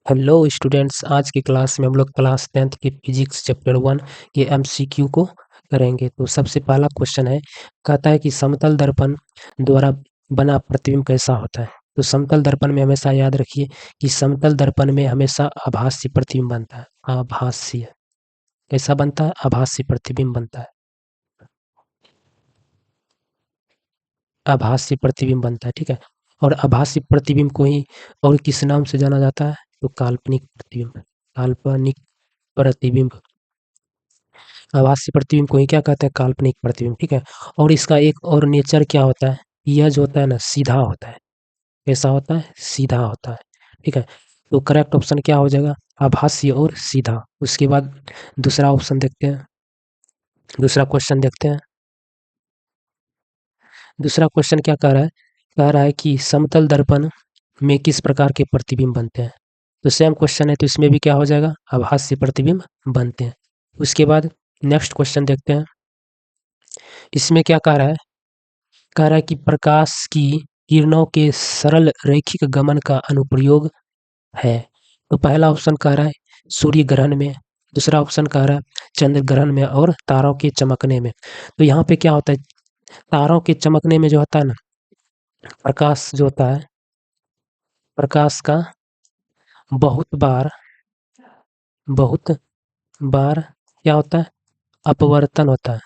Hello students, आज की class में हम लोग क्लास 10th के फिजिक्स चैप्टर 1 के एमसीक्यू को करेंगे। तो सबसे पहला क्वेश्चन है, कहता है कि समतल दर्पण द्वारा बना प्रतिबिंब कैसा होता है। तो समतल दर्पण में हमेशा याद रखिए कि समतल दर्पण में हमेशा आभासी प्रतिबिंब बनता है। आभासी कैसा बनता है? आभासी प्रतिबिंब बनता है। आभासी प्रतिबिंब बनता है, ठीक है। और आभासी प्रतिबिंब को ही और किस नाम से जाना जाता है? तो काल्पनिक प्रतिबिंब। काल्पनिक प्रतिबिंब, आभासी प्रतिबिंब को ही क्या कहते हैं? काल्पनिक प्रतिबिंब, ठीक है। और इसका एक और नेचर क्या होता है? यह जो होता है ना, सीधा होता है। कैसा होता है? सीधा होता है, ठीक है। तो करेक्ट ऑप्शन क्या हो जाएगा? आभासी और सीधा। उसके बाद दूसरा ऑप्शन देखते हैं, दूसरा क्वेश्चन देखते हैं। दूसरा क्वेश्चन क्या कह रहा है? कह रहा है कि समतल दर्पण में किस प्रकार के प्रतिबिंब बनते हैं। तो सेम क्वेश्चन है, तो इसमें भी क्या हो जाएगा? आभासी प्रतिबिंब बनते हैं। उसके बाद नेक्स्ट क्वेश्चन देखते हैं। इसमें क्या कह रहा है? कह रहा है कि प्रकाश की किरणों के सरल रैखिक गमन का अनुप्रयोग है। तो पहला ऑप्शन कह रहा है सूर्य ग्रहण में, दूसरा ऑप्शन कह रहा है चंद्र ग्रहण में और तारों के चमकने में। तो यहाँ पे क्या होता है? तारों के चमकने में जो होता है ना, प्रकाश जो होता है, प्रकाश का बहुत बार बहुत बार क्या होता है? अपवर्तन होता है।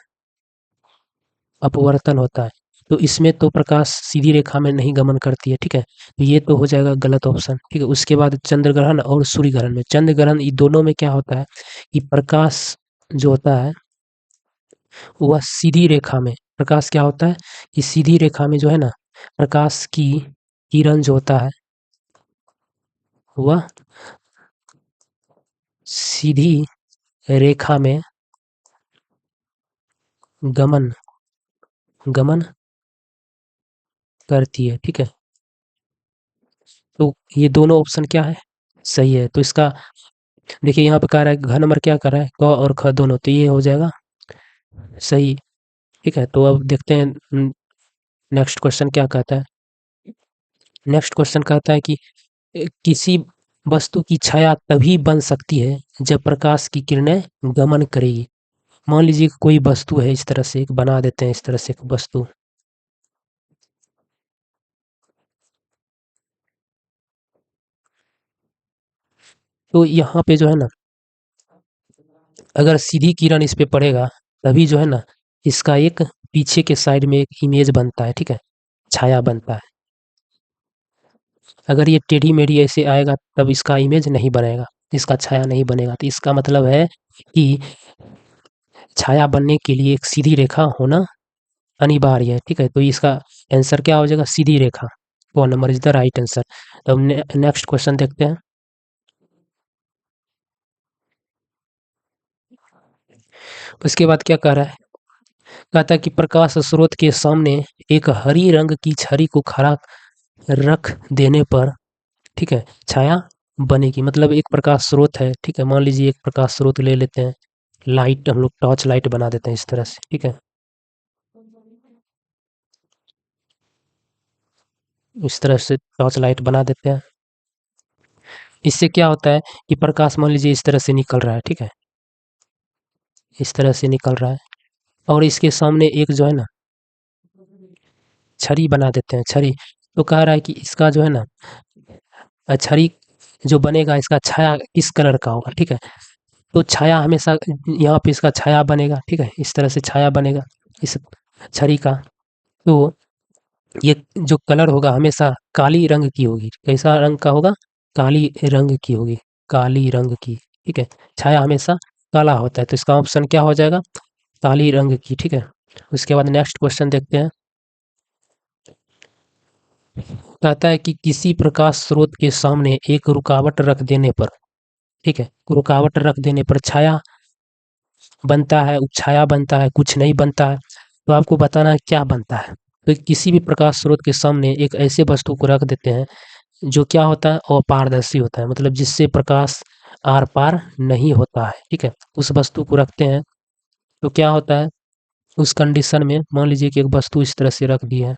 अपवर्तन होता है। तो इसमें तो प्रकाश सीधी रेखा में नहीं गमन करती है, ठीक है। तो ये तो हो जाएगा गलत ऑप्शन, ठीक है। उसके बाद चंद्र ग्रहण और सूर्य ग्रहण में, चंद्र ग्रहण ये दोनों में क्या होता है कि प्रकाश जो होता है वह सीधी रेखा में, प्रकाश क्या होता है कि सीधी रेखा में जो है ना, प्रकाश की किरण जो होता है वह सीधी रेखा में गमन गमन करती है, ठीक है। तो ये दोनों ऑप्शन क्या है? सही है। तो इसका देखिए यहाँ पे कह रहा है, घ नंबर क्या कर रहा है? क और ख दोनों, तो ये हो जाएगा सही, ठीक है। तो अब देखते हैं नेक्स्ट क्वेश्चन क्या कहता है। नेक्स्ट क्वेश्चन कहता है कि किसी वस्तु की छाया तभी बन सकती है जब प्रकाश की किरणें गमन करेगी। मान लीजिए कि कोई वस्तु है, इस तरह से एक बना देते हैं, इस तरह से एक वस्तु। तो यहाँ पे जो है ना, अगर सीधी किरण इस पे पड़ेगा तभी जो है ना, इसका एक पीछे के साइड में एक इमेज बनता है, ठीक है, छाया बनता है। अगर ये टेढ़ी मेढ़ी ऐसे आएगा तब इसका इमेज नहीं बनेगा, इसका छाया नहीं बनेगा। तो इसका मतलब है कि छाया बनने के लिए एक सीधी रेखा होना अनिवार्य है, ठीक है। तो इसका आंसर क्या हो जाएगा? सीधी रेखा। One number is the right answer. तो नेक्स्ट क्वेश्चन देखते हैं। उसके बाद क्या कह रहा है? कहता है कि प्रकाश स्रोत के सामने एक हरी रंग की छड़ी को खड़ा रख देने पर, ठीक है, छाया बनेगी। मतलब एक प्रकाश स्रोत है, ठीक है, मान लीजिए एक प्रकाश स्रोत ले लेते हैं, लाइट हम लोग टॉर्च लाइट बना देते हैं इस तरह से, ठीक है। इस तरह से टॉर्च लाइट बना देते हैं। इससे क्या होता है कि प्रकाश मान लीजिए इस तरह से निकल रहा है, ठीक है, इस तरह से निकल रहा है। और इसके सामने एक जो है ना छड़ी बना देते हैं, छड़ी। तो कह रहा है कि इसका जो है ना छड़ी जो बनेगा, इसका छाया किस कलर का होगा, ठीक है। तो छाया हमेशा यहाँ पे इसका छाया बनेगा, ठीक है, इस तरह से छाया बनेगा इस छड़ी का। तो ये जो कलर होगा हमेशा काली रंग की होगी। कैसा रंग का होगा? काली रंग की होगी, काली रंग की, ठीक है। छाया हमेशा काला होता है, तो इसका ऑप्शन क्या हो जाएगा? काली रंग की, ठीक है। उसके बाद नेक्स्ट क्वेश्चन देखते हैं। कहता है कि किसी प्रकाश स्रोत के सामने एक रुकावट रख देने पर, ठीक है, रुकावट रख देने पर छाया बनता है, उपछाया बनता है, कुछ नहीं बनता है। तो आपको बताना है क्या बनता है। तो किसी भी प्रकाश स्रोत के सामने एक ऐसे वस्तु को रख देते हैं जो क्या होता है? अपारदर्शी होता है, मतलब जिससे प्रकाश आर पार नहीं होता है, ठीक है। उस वस्तु को रखते हैं तो क्या होता है? उस कंडीशन में मान लीजिए कि एक वस्तु इस तरह से रख दी है,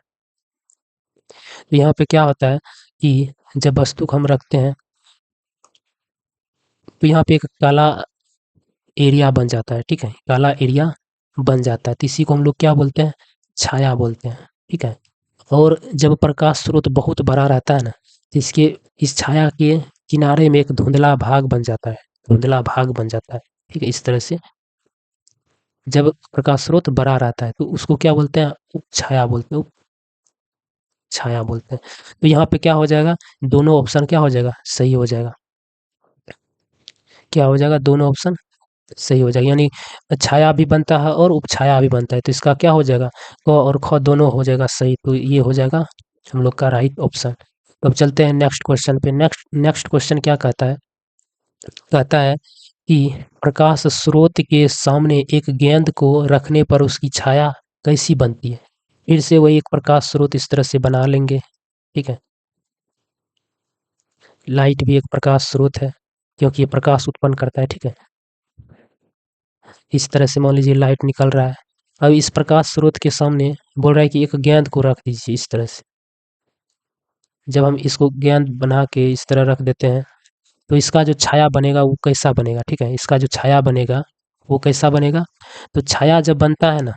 तो यहाँ पे क्या होता है कि जब वस्तु को हम रखते हैं तो यहाँ पे एक काला एरिया बन जाता है, ठीक है, काला एरिया बन जाता है, तो इसी को हम लोग क्या बोलते हैं, छाया बोलते हैं, ठीक है। और जब प्रकाश स्रोत बहुत बड़ा रहता है ना, तो इसके इस छाया के किनारे में एक धुंधला भाग बन जाता है, धुंधला भाग बन जाता है, ठीक है। इस तरह से जब प्रकाश स्रोत बड़ा रहता है तो उसको क्या बोलते हैं, उपछाया बोलते हैं, उपछाया बोलते हैं। तो यहाँ पे क्या हो जाएगा, दोनों ऑप्शन क्या हो जाएगा, सही हो जाएगा, क्या हो जाएगा, दोनों ऑप्शन सही हो जाएगा, यानी छाया भी बनता है और उपछाया भी बनता है, तो इसका क्या हो जाएगा, क और ख दोनों हो जाएगा सही, तो ये हो जाएगा हम लोग का राइट ऑप्शन। तो अब चलते हैं नेक्स्ट क्वेश्चन पे। नेक्स्ट क्वेश्चन क्या कहता है, कहता है कि प्रकाश स्रोत के सामने एक गेंद को रखने पर उसकी छाया कैसी बनती है। फिर से वही एक प्रकाश स्रोत इस तरह से बना लेंगे, ठीक है। लाइट भी एक प्रकाश स्रोत है क्योंकि ये प्रकाश उत्पन्न करता है, ठीक है। इस तरह से मान लीजिए लाइट निकल रहा है, अब इस प्रकाश स्रोत के सामने बोल रहा है कि एक गेंद को रख दीजिए इस तरह से। जब हम इसको गेंद बना के इस तरह रख देते हैं तो इसका जो छाया बनेगा वो कैसा बनेगा, ठीक है। इसका जो छाया बनेगा वो कैसा बनेगा, तो छाया जब बनता है ना,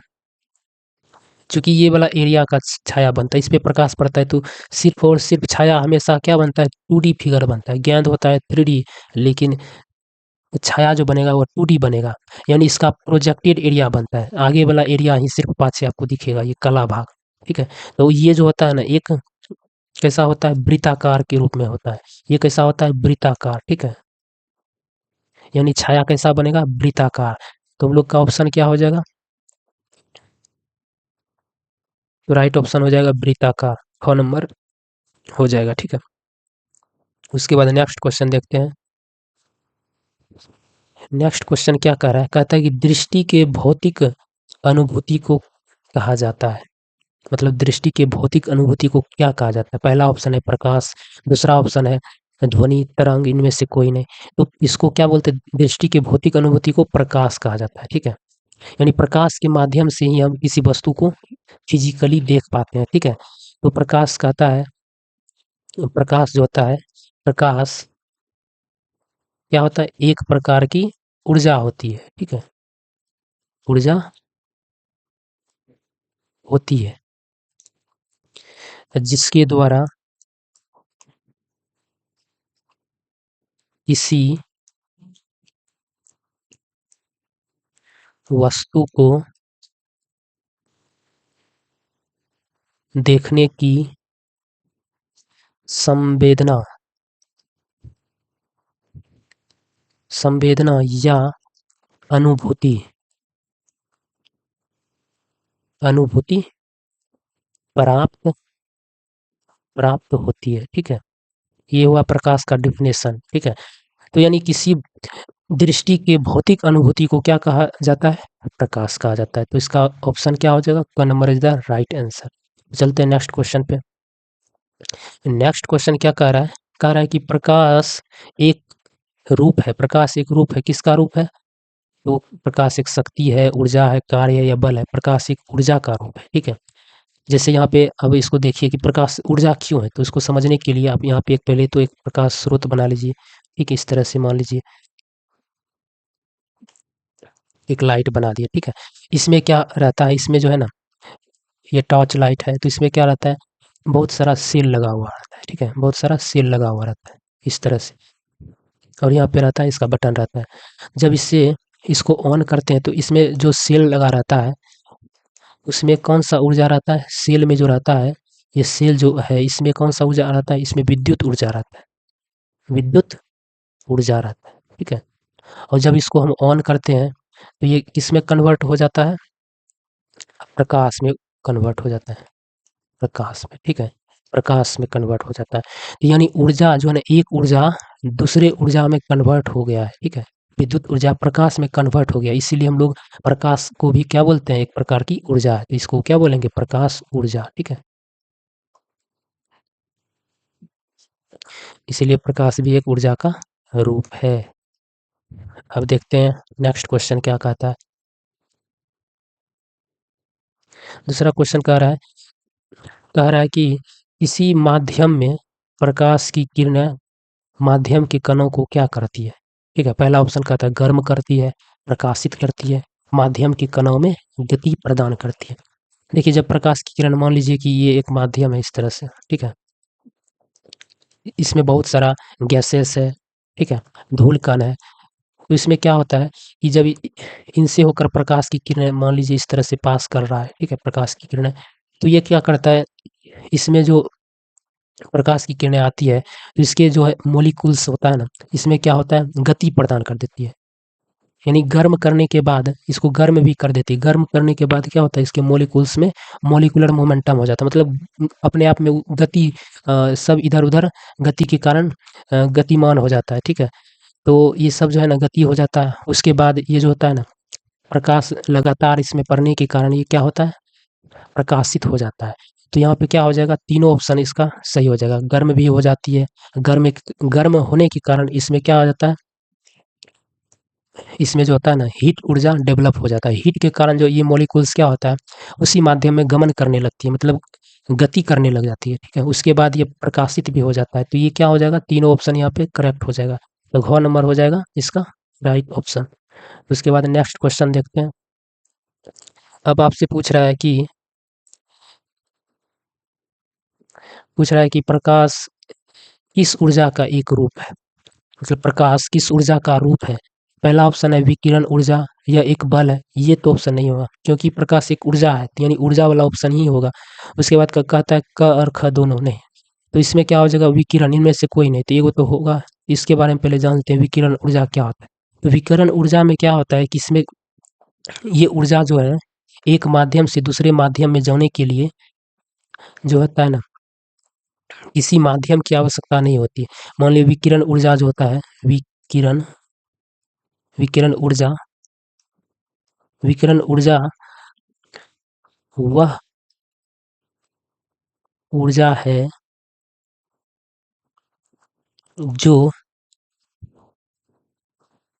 चूंकि ये वाला एरिया का छाया बनता है, इस पे प्रकाश पड़ता है, तो सिर्फ और सिर्फ छाया हमेशा क्या बनता है, 2D फिगर बनता है। गेंद होता है 3D, लेकिन छाया जो बनेगा वो 2D बनेगा, यानी इसका प्रोजेक्टेड एरिया बनता है, आगे वाला एरिया ही सिर्फ पास से आपको दिखेगा, ये काला भाग, ठीक है। तो ये जो होता है ना, एक कैसा होता है, वृत्ताकार के रूप में होता है, ये कैसा होता है, वृत्ताकार, ठीक है। यानी छाया कैसा बनेगा, वृत्ताकार। तो हम लोग का ऑप्शन क्या हो जाएगा, तो राइट ऑप्शन हो जाएगा वृत्ताकार, ख नंबर हो जाएगा, ठीक है। उसके बाद नेक्स्ट क्वेश्चन देखते हैं। नेक्स्ट क्वेश्चन क्या कह रहा है, कहता है कि दृष्टि के भौतिक अनुभूति को कहा जाता है, मतलब दृष्टि के भौतिक अनुभूति को क्या कहा जाता है। पहला ऑप्शन है प्रकाश, दूसरा ऑप्शन है ध्वनि तरंग, इनमें से कोई नहीं। तो इसको क्या बोलते हैं, दृष्टि के भौतिक अनुभूति को प्रकाश कहा जाता है, ठीक है। यानी प्रकाश के माध्यम से ही हम किसी वस्तु को फिजिकली देख पाते हैं, ठीक है। तो प्रकाश कहता है, प्रकाश जो होता है, प्रकाश क्या होता है, एक प्रकार की ऊर्जा होती है, ठीक है, ऊर्जा होती है जिसके द्वारा किसी वस्तु को देखने की संवेदना संवेदना या अनुभूति अनुभूति प्राप्त प्राप्त होती है, ठीक है। ये हुआ प्रकाश का डिफिनेशन, ठीक है। तो यानी किसी दृष्टि के भौतिक अनुभूति को क्या कहा जाता है, प्रकाश कहा जाता है। तो इसका ऑप्शन क्या हो जाएगा, क number is the right answer. चलते हैं नेक्स्ट क्वेश्चन पे। नेक्स्ट क्वेश्चन क्या कह रहा है, कह रहा है कि प्रकाश एक रूप है, प्रकाश एक रूप है, किसका रूप है, तो प्रकाश एक शक्ति है, ऊर्जा है, कार्य है या बल है, प्रकाश एक ऊर्जा का रूप है, ठीक है। जैसे यहाँ पे अब इसको देखिए कि प्रकाश ऊर्जा क्यों है, तो इसको समझने के लिए आप यहाँ पे एक पहले तो एक प्रकाश स्रोत बना लीजिए, ठीक है। इस तरह से मान लीजिए एक लाइट बना दिए, ठीक है। इसमें क्या रहता है, इसमें जो है ना, ये टॉर्च लाइट है, तो इसमें क्या रहता है, बहुत सारा सेल लगा हुआ रहता है, ठीक है, बहुत सारा सेल लगा हुआ रहता है इस तरह से, और यहाँ पे रहता है इसका बटन रहता है। जब इसको ऑन करते हैं तो इसमें जो सेल लगा रहता है उसमें कौन सा ऊर्जा रहता है, सेल में जो रहता है, ये सेल जो है इसमें कौन सा ऊर्जा रहता है, इसमें विद्युत ऊर्जा रहता है, विद्युत ऊर्जा रहता है, ठीक है। और जब इसको हम ऑन करते हैं तो ये किसमें कन्वर्ट हो जाता है, प्रकाश में कन्वर्ट हो जाता है, प्रकाश में, ठीक है, प्रकाश में कन्वर्ट हो जाता है। तो यानी ऊर्जा जो है ना, एक ऊर्जा दूसरे ऊर्जा में कन्वर्ट हो गया है, ठीक है। विद्युत ऊर्जा प्रकाश में कन्वर्ट हो गया, इसीलिए हम लोग प्रकाश को भी क्या बोलते हैं, एक प्रकार की ऊर्जा है, तो इसको क्या बोलेंगे, प्रकाश ऊर्जा, ठीक है। इसीलिए प्रकाश भी एक ऊर्जा का रूप है। अब देखते हैं नेक्स्ट क्वेश्चन क्या कहता है। दूसरा क्वेश्चन कह रहा है कि किसी माध्यम में प्रकाश की किरणें माध्यम के कणों को क्या करती है। ठीक है, पहला ऑप्शन कहता है गर्म करती है, प्रकाशित करती है, माध्यम के कणों में गति प्रदान करती है। देखिए, जब प्रकाश की किरण, मान लीजिए कि ये एक माध्यम है इस तरह से, ठीक है, इसमें बहुत सारा गैसेस है, ठीक है, धूल कण है। तो इसमें क्या होता है कि जब इनसे होकर प्रकाश की किरणें मान लीजिए इस तरह से पास कर रहा है, ठीक है, प्रकाश की किरणें, तो ये क्या करता है, इसमें जो प्रकाश की किरणें आती है, तो इसके जो है मॉलिक्यूल्स होता है ना, इसमें क्या होता है, गति प्रदान कर देती है। यानी गर्म करने के बाद इसको गर्म भी कर देती है। गर्म करने के बाद क्या होता है, इसके मॉलिक्यूल्स में मॉलिक्यूलर मोमेंटम हो जाता है, मतलब अपने आप में गति, सब इधर-उधर गति के कारण गतिमान हो जाता है, ठीक है। तो ये सब जो है ना गति हो जाता है। उसके बाद ये जो होता है ना, प्रकाश लगातार इसमें पड़ने के कारण ये क्या होता है, प्रकाशित हो जाता है। तो यहाँ पे क्या हो जाएगा, तीनों ऑप्शन इसका सही हो जाएगा। गर्म भी हो जाती है, गर्म गर्म होने के कारण इसमें क्या हो जाता है, इसमें जो होता है ना हीट ऊर्जा डेवलप हो जाता है। हीट के कारण जो ये मॉलिक्यूल्स क्या होता है, उसी माध्यम में गमन करने लगती है, मतलब गति करने लग जाती है, ठीक है। उसके बाद ये प्रकाशित भी हो जाता है। तो ये क्या हो जाएगा, तीनों ऑप्शन यहाँ पे करेक्ट हो जाएगा। तो घ नंबर हो जाएगा इसका राइट ऑप्शन। उसके बाद नेक्स्ट क्वेश्चन देखते हैं। अब आपसे पूछ रहा है कि प्रकाश किस ऊर्जा का एक रूप है, मतलब प्रकाश किस ऊर्जा का रूप है। पहला ऑप्शन है विकिरण ऊर्जा, यह एक बल है, ये तो ऑप्शन नहीं होगा क्योंकि प्रकाश एक ऊर्जा है, तो यानी ऊर्जा वाला ऑप्शन ही होगा। उसके बाद कहता है क और ख दोनों नहीं, तो इसमें क्या हो जाएगा, विकिरण, इनमें से कोई नहीं, तो ये तो होगा। इसके बारे में पहले जानते हैं विकिरण ऊर्जा क्या होता है। तो विकिरण ऊर्जा में क्या होता है कि इसमें ये ऊर्जा जो है एक माध्यम से दूसरे माध्यम में जाने के लिए जो होता है ना, किसी माध्यम की आवश्यकता नहीं होती है। मान लीजिए विकिरण ऊर्जा जो होता है, विकिरण विकिरण ऊर्जा विकिरण ऊर्जा वह ऊर्जा है जो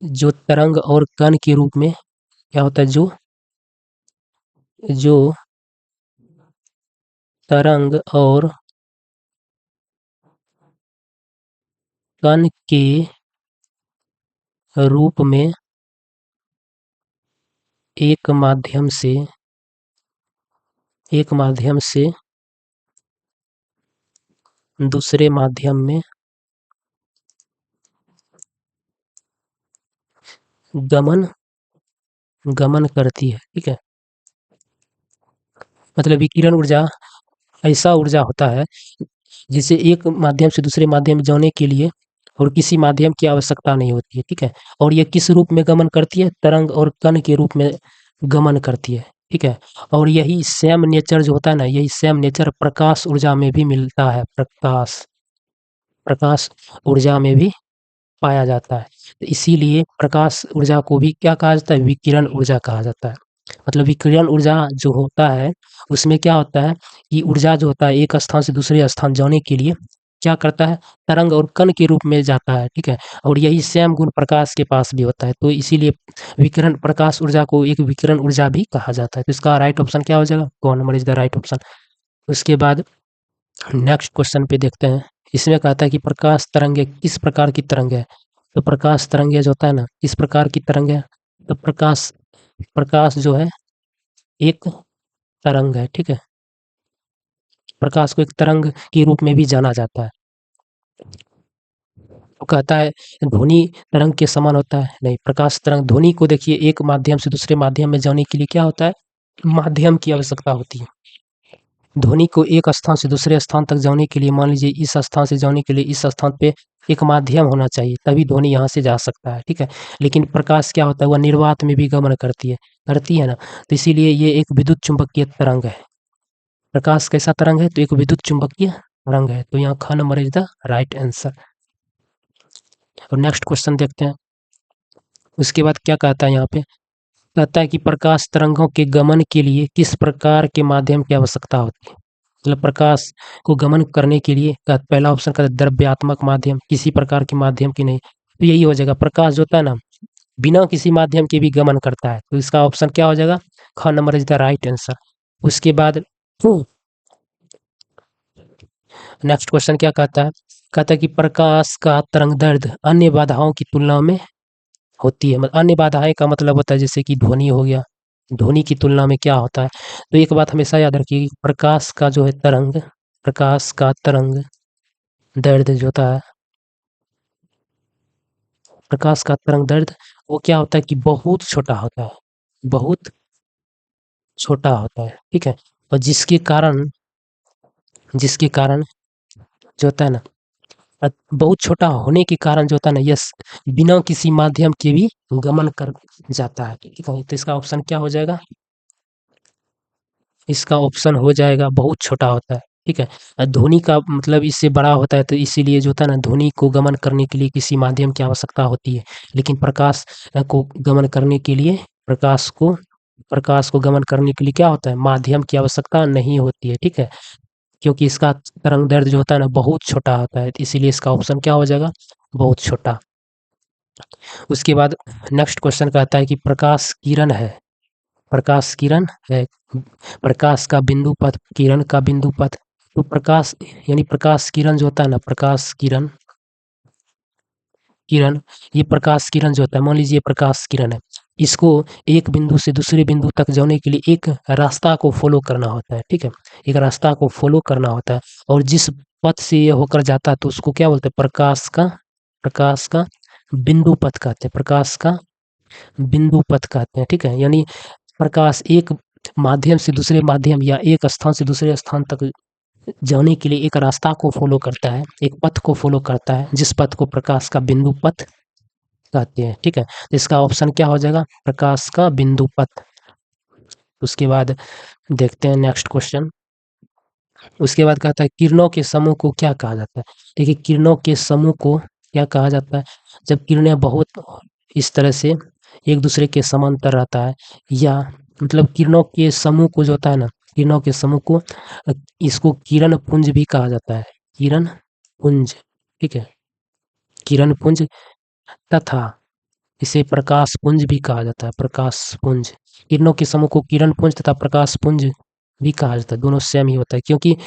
जो तरंग और कण के रूप में क्या होता है, जो तरंग और कण के रूप में एक माध्यम से दूसरे माध्यम में गमन गमन करती है, ठीक है। मतलब विकिरण ऊर्जा ऐसा ऊर्जा होता है जिसे एक माध्यम से दूसरे माध्यम में जाने के लिए और किसी माध्यम की आवश्यकता नहीं होती है, ठीक है। और ये किस रूप में गमन करती है, तरंग और कण के रूप में गमन करती है, ठीक है। और यही सेम नेचर जो होता है ना, यही सेम नेचर प्रकाश ऊर्जा में भी मिलता है, प्रकाश ऊर्जा में भी पाया जाता है। तो इसीलिए प्रकाश ऊर्जा को भी क्या कहा जाता है, विकिरण ऊर्जा कहा जाता है। मतलब विकिरण ऊर्जा जो होता है उसमें क्या होता है कि ऊर्जा जो होता है एक स्थान से दूसरे स्थान जाने के लिए क्या करता है, तरंग और कण के रूप में जाता है, ठीक है। और यही सेम गुण प्रकाश के पास भी होता है, तो इसीलिए विकिरण प्रकाश ऊर्जा को एक विकिरण ऊर्जा भी कहा जाता है। तो इसका राइट ऑप्शन क्या हो जाएगा, कौन number is the right option. उसके बाद नेक्स्ट क्वेश्चन पे देखते हैं। इसमें कहता है कि प्रकाश तरंगे किस प्रकार की तरंग है। तो प्रकाश तरंगे जो होता है ना, किस प्रकार की तरंग है, तो प्रकाश प्रकाश जो है एक तरंग है, ठीक है। प्रकाश को एक तरंग के रूप में भी जाना जाता है। तो कहता है ध्वनि तरंग के समान होता है, नहीं, प्रकाश तरंग, ध्वनि को देखिए एक माध्यम से दूसरे माध्यम में जाने के लिए क्या होता है, माध्यम की आवश्यकता होती है। ध्वनि को एक स्थान से दूसरे स्थान तक जाने के लिए, मान लीजिए इस स्थान से जाने के लिए इस स्थान पे एक माध्यम होना चाहिए, तभी ध्वनि यहाँ से जा सकता है, ठीक है। लेकिन प्रकाश क्या होता है, वह निर्वात में भी गमन करती है ना, तो इसीलिए ये एक विद्युत चुम्बकीय तरंग है। प्रकाश कैसा तरंग है, तो एक विद्युत चुम्बकीय तरंग है। तो यहाँ ख number is the right answer. और नेक्स्ट क्वेश्चन देखते हैं। उसके बाद क्या कहता है यहाँ पे, कहता है कि प्रकाश तरंगों के गमन के लिए किस प्रकार के माध्यम की आवश्यकता होती है। मतलब प्रकाश को गमन करने के लिए पहला ऑप्शन का द्रव्यात्मक माध्यम, किसी प्रकार के माध्यम की नहीं, तो यही हो जाएगा। प्रकाश जो होता है ना बिना किसी माध्यम के भी गमन करता है, तो इसका ऑप्शन क्या हो जाएगा, ख number is the right answer. उसके बाद नेक्स्ट क्वेश्चन क्या कहता है, कहता है कि प्रकाश का तरंग दैर्ध्य अन्य बाधाओं की तुलना में होती है। मतलब अन्य बाधाएं का मतलब होता है जैसे कि ध्वनि हो गया, ध्वनि की तुलना में क्या होता है। तो एक बात हमेशा याद रखिए कि प्रकाश का जो है तरंग, प्रकाश का तरंग दैर्ध्य जो होता है, प्रकाश का तरंग दैर्ध्य वो क्या होता है कि बहुत छोटा होता है, बहुत छोटा होता है, ठीक है। और जिसके कारण जो होता है ना, बहुत छोटा होने के कारण जो होता है ना, यस, बिना किसी माध्यम के भी गमन कर जाता है, ठीक है। तो इसका ऑप्शन क्या हो जाएगा, इसका ऑप्शन हो जाएगा बहुत छोटा होता है, ठीक है। ध्वनि का मतलब इससे बड़ा होता है, तो इसीलिए जो होता है ना, ध्वनि को गमन करने के लिए किसी माध्यम की आवश्यकता होती है, लेकिन प्रकाश को गमन करने के लिए प्रकाश को गमन करने के लिए क्या होता है, माध्यम की आवश्यकता नहीं होती है, ठीक है। क्योंकि इसका तरंग दैर्ध्य जो होता है ना बहुत छोटा होता है, इसीलिए इसका ऑप्शन क्या हो जाएगा, बहुत छोटा। उसके बाद नेक्स्ट क्वेश्चन कहता है कि प्रकाश किरण है, प्रकाश का बिंदु पथ, किरण का बिंदु पथ। तो प्रकाश यानी प्रकाश किरण जो होता है ना, प्रकाश किरण ये प्रकाश किरण जो होता है, मान लीजिए ये प्रकाश किरण है, इसको एक बिंदु से दूसरे बिंदु तक जाने के लिए एक रास्ता को फॉलो करना होता है, ठीक है। एक रास्ता को फॉलो करना होता है, और जिस पथ से ये होकर जाता है तो उसको क्या बोलते हैं, प्रकाश का बिंदु पथ कहते हैं, प्रकाश का बिंदु पथ कहते हैं, ठीक है। यानी प्रकाश एक माध्यम से दूसरे माध्यम या एक स्थान से दूसरे स्थान तक जाने के लिए एक रास्ता को फॉलो करता है, एक पथ को फॉलो करता है, जिस पथ को प्रकाश का बिंदु पथ कहते हैं, ठीक है। इसका ऑप्शन क्या हो जाएगा, प्रकाश का बिंदु पथ। उसके बाद देखते हैं नेक्स्ट क्वेश्चन। उसके बाद कहता है किरणों के समूह को क्या कहा जाता है। देखिए किरणों के समूह को क्या कहा जाता है, जब किरणें बहुत इस तरह से एक दूसरे के समांतर रहता है, या मतलब किरणों के समूह को जो होता है ना, किरणों के समूह को इसको किरण पुंज भी कहा जाता है, किरण पुंज, ठीक है, किरण पुंज, तथा इसे प्रकाश पुंज भी कहा जाता है, प्रकाश पुंज। किरणों के समूह को किरण पुंज तथा प्रकाश पुंज भी कहा जाता है, दोनों सेम ही होता है, क्योंकि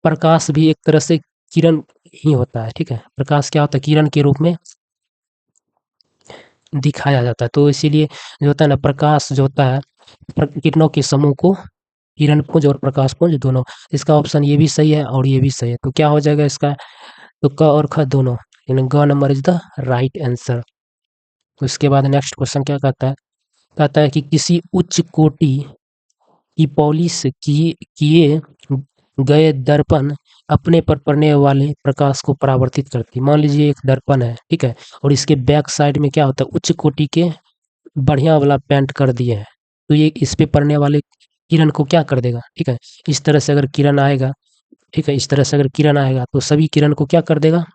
प्रकाश भी एक तरह से किरण ही होता है, ठीक है। प्रकाश क्या होता है, किरण के रूप में दिखाया जाता है, तो इसीलिए जो होता है ना, प्रकाश जो होता है, किरणों के समूह को किरण पुंज और प्रकाश पुंज दोनों। इसका ऑप्शन ये भी सही है और ये भी सही है, तो क्या हो जाएगा इसका, तो क और ख दोनों, यानी ग number is the right answer. उसके बाद नेक्स्ट क्वेश्चन क्या कहता है कि किसी उच्च कोटि की पॉलिश किए गए दर्पण अपने पर पड़ने वाले प्रकाश को परावर्तित करती है। मान लीजिए एक दर्पण है, ठीक है, और इसके बैक साइड में क्या होता है, उच्च कोटि के बढ़िया वाला पेंट कर दिए हैं, तो ये इस पे पड़ने वाले किरण को क्या कर देगा, ठीक है। इस तरह से अगर किरण आएगा, ठीक है, इस तरह से अगर किरण आएगा तो सभी किरण को क्या कर देगा,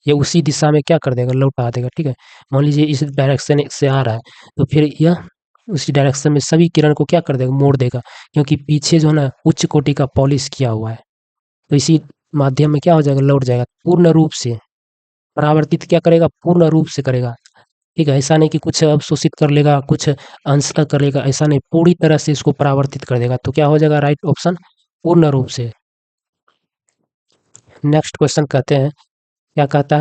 ये उसी दिशा में क्या कर देगा, लौटा देगा, ठीक है। मान लीजिए इस डायरेक्शन से आ रहा है, तो फिर यह उसी डायरेक्शन में सभी किरण को क्या कर देगा, मोड़ देगा, क्योंकि पीछे जो है ना उच्च कोटि का पॉलिश किया हुआ है, तो इसी माध्यम में क्या हो जाएगा, लौट जाएगा, पूर्ण रूप से परावर्तित क्या करेगा, पूर्ण रूप से करेगा, ठीक है। ऐसा नहीं कि कुछ अवशोषित कर लेगा, कुछ अंश तक कर लेगा, ऐसा नहीं, पूरी तरह से इसको परावर्तित कर देगा, तो क्या हो जाएगा राइट ऑप्शन, पूर्ण रूप से। नेक्स्ट क्वेश्चन कहते हैं, क्या कहता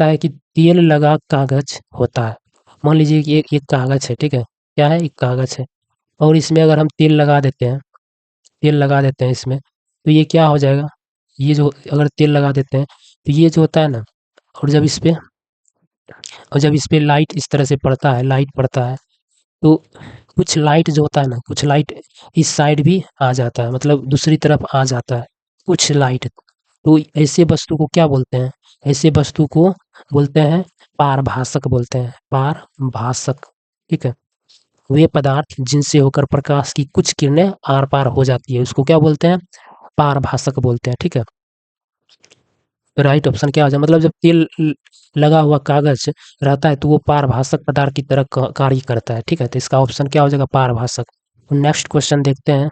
है कि तेल लगा कागज होता है। मान लीजिए कि एक कागज है, ठीक है, क्या है, एक कागज है, और इसमें अगर हम तेल लगा देते हैं इसमें, तो ये क्या हो जाएगा, ये जो अगर तेल लगा देते हैं तो ये जो होता है ना, और जब इस पे लाइट इस तरह से पड़ता है, लाइट पड़ता है, तो कुछ लाइट जो होता है ना, कुछ लाइट इस साइड भी आ जाता है, मतलब दूसरी तरफ आ जाता है कुछ लाइट, तो ऐसे वस्तु को क्या बोलते हैं, ऐसे वस्तु को बोलते हैं पारभासक, बोलते हैं पारभासक, ठीक है। वे पदार्थ जिनसे होकर प्रकाश की कुछ किरणें आर पार हो जाती है, उसको क्या बोलते हैं, पारभासक बोलते हैं, ठीक है। राइट ऑप्शन क्या हो जाए, मतलब जब तेल लगा हुआ कागज रहता है तो वो पारभासक पदार्थ की तरह कार्य करता है, ठीक है। तो इसका ऑप्शन क्या हो जाएगा, पारभासक। नेक्स्ट क्वेश्चन देखते हैं।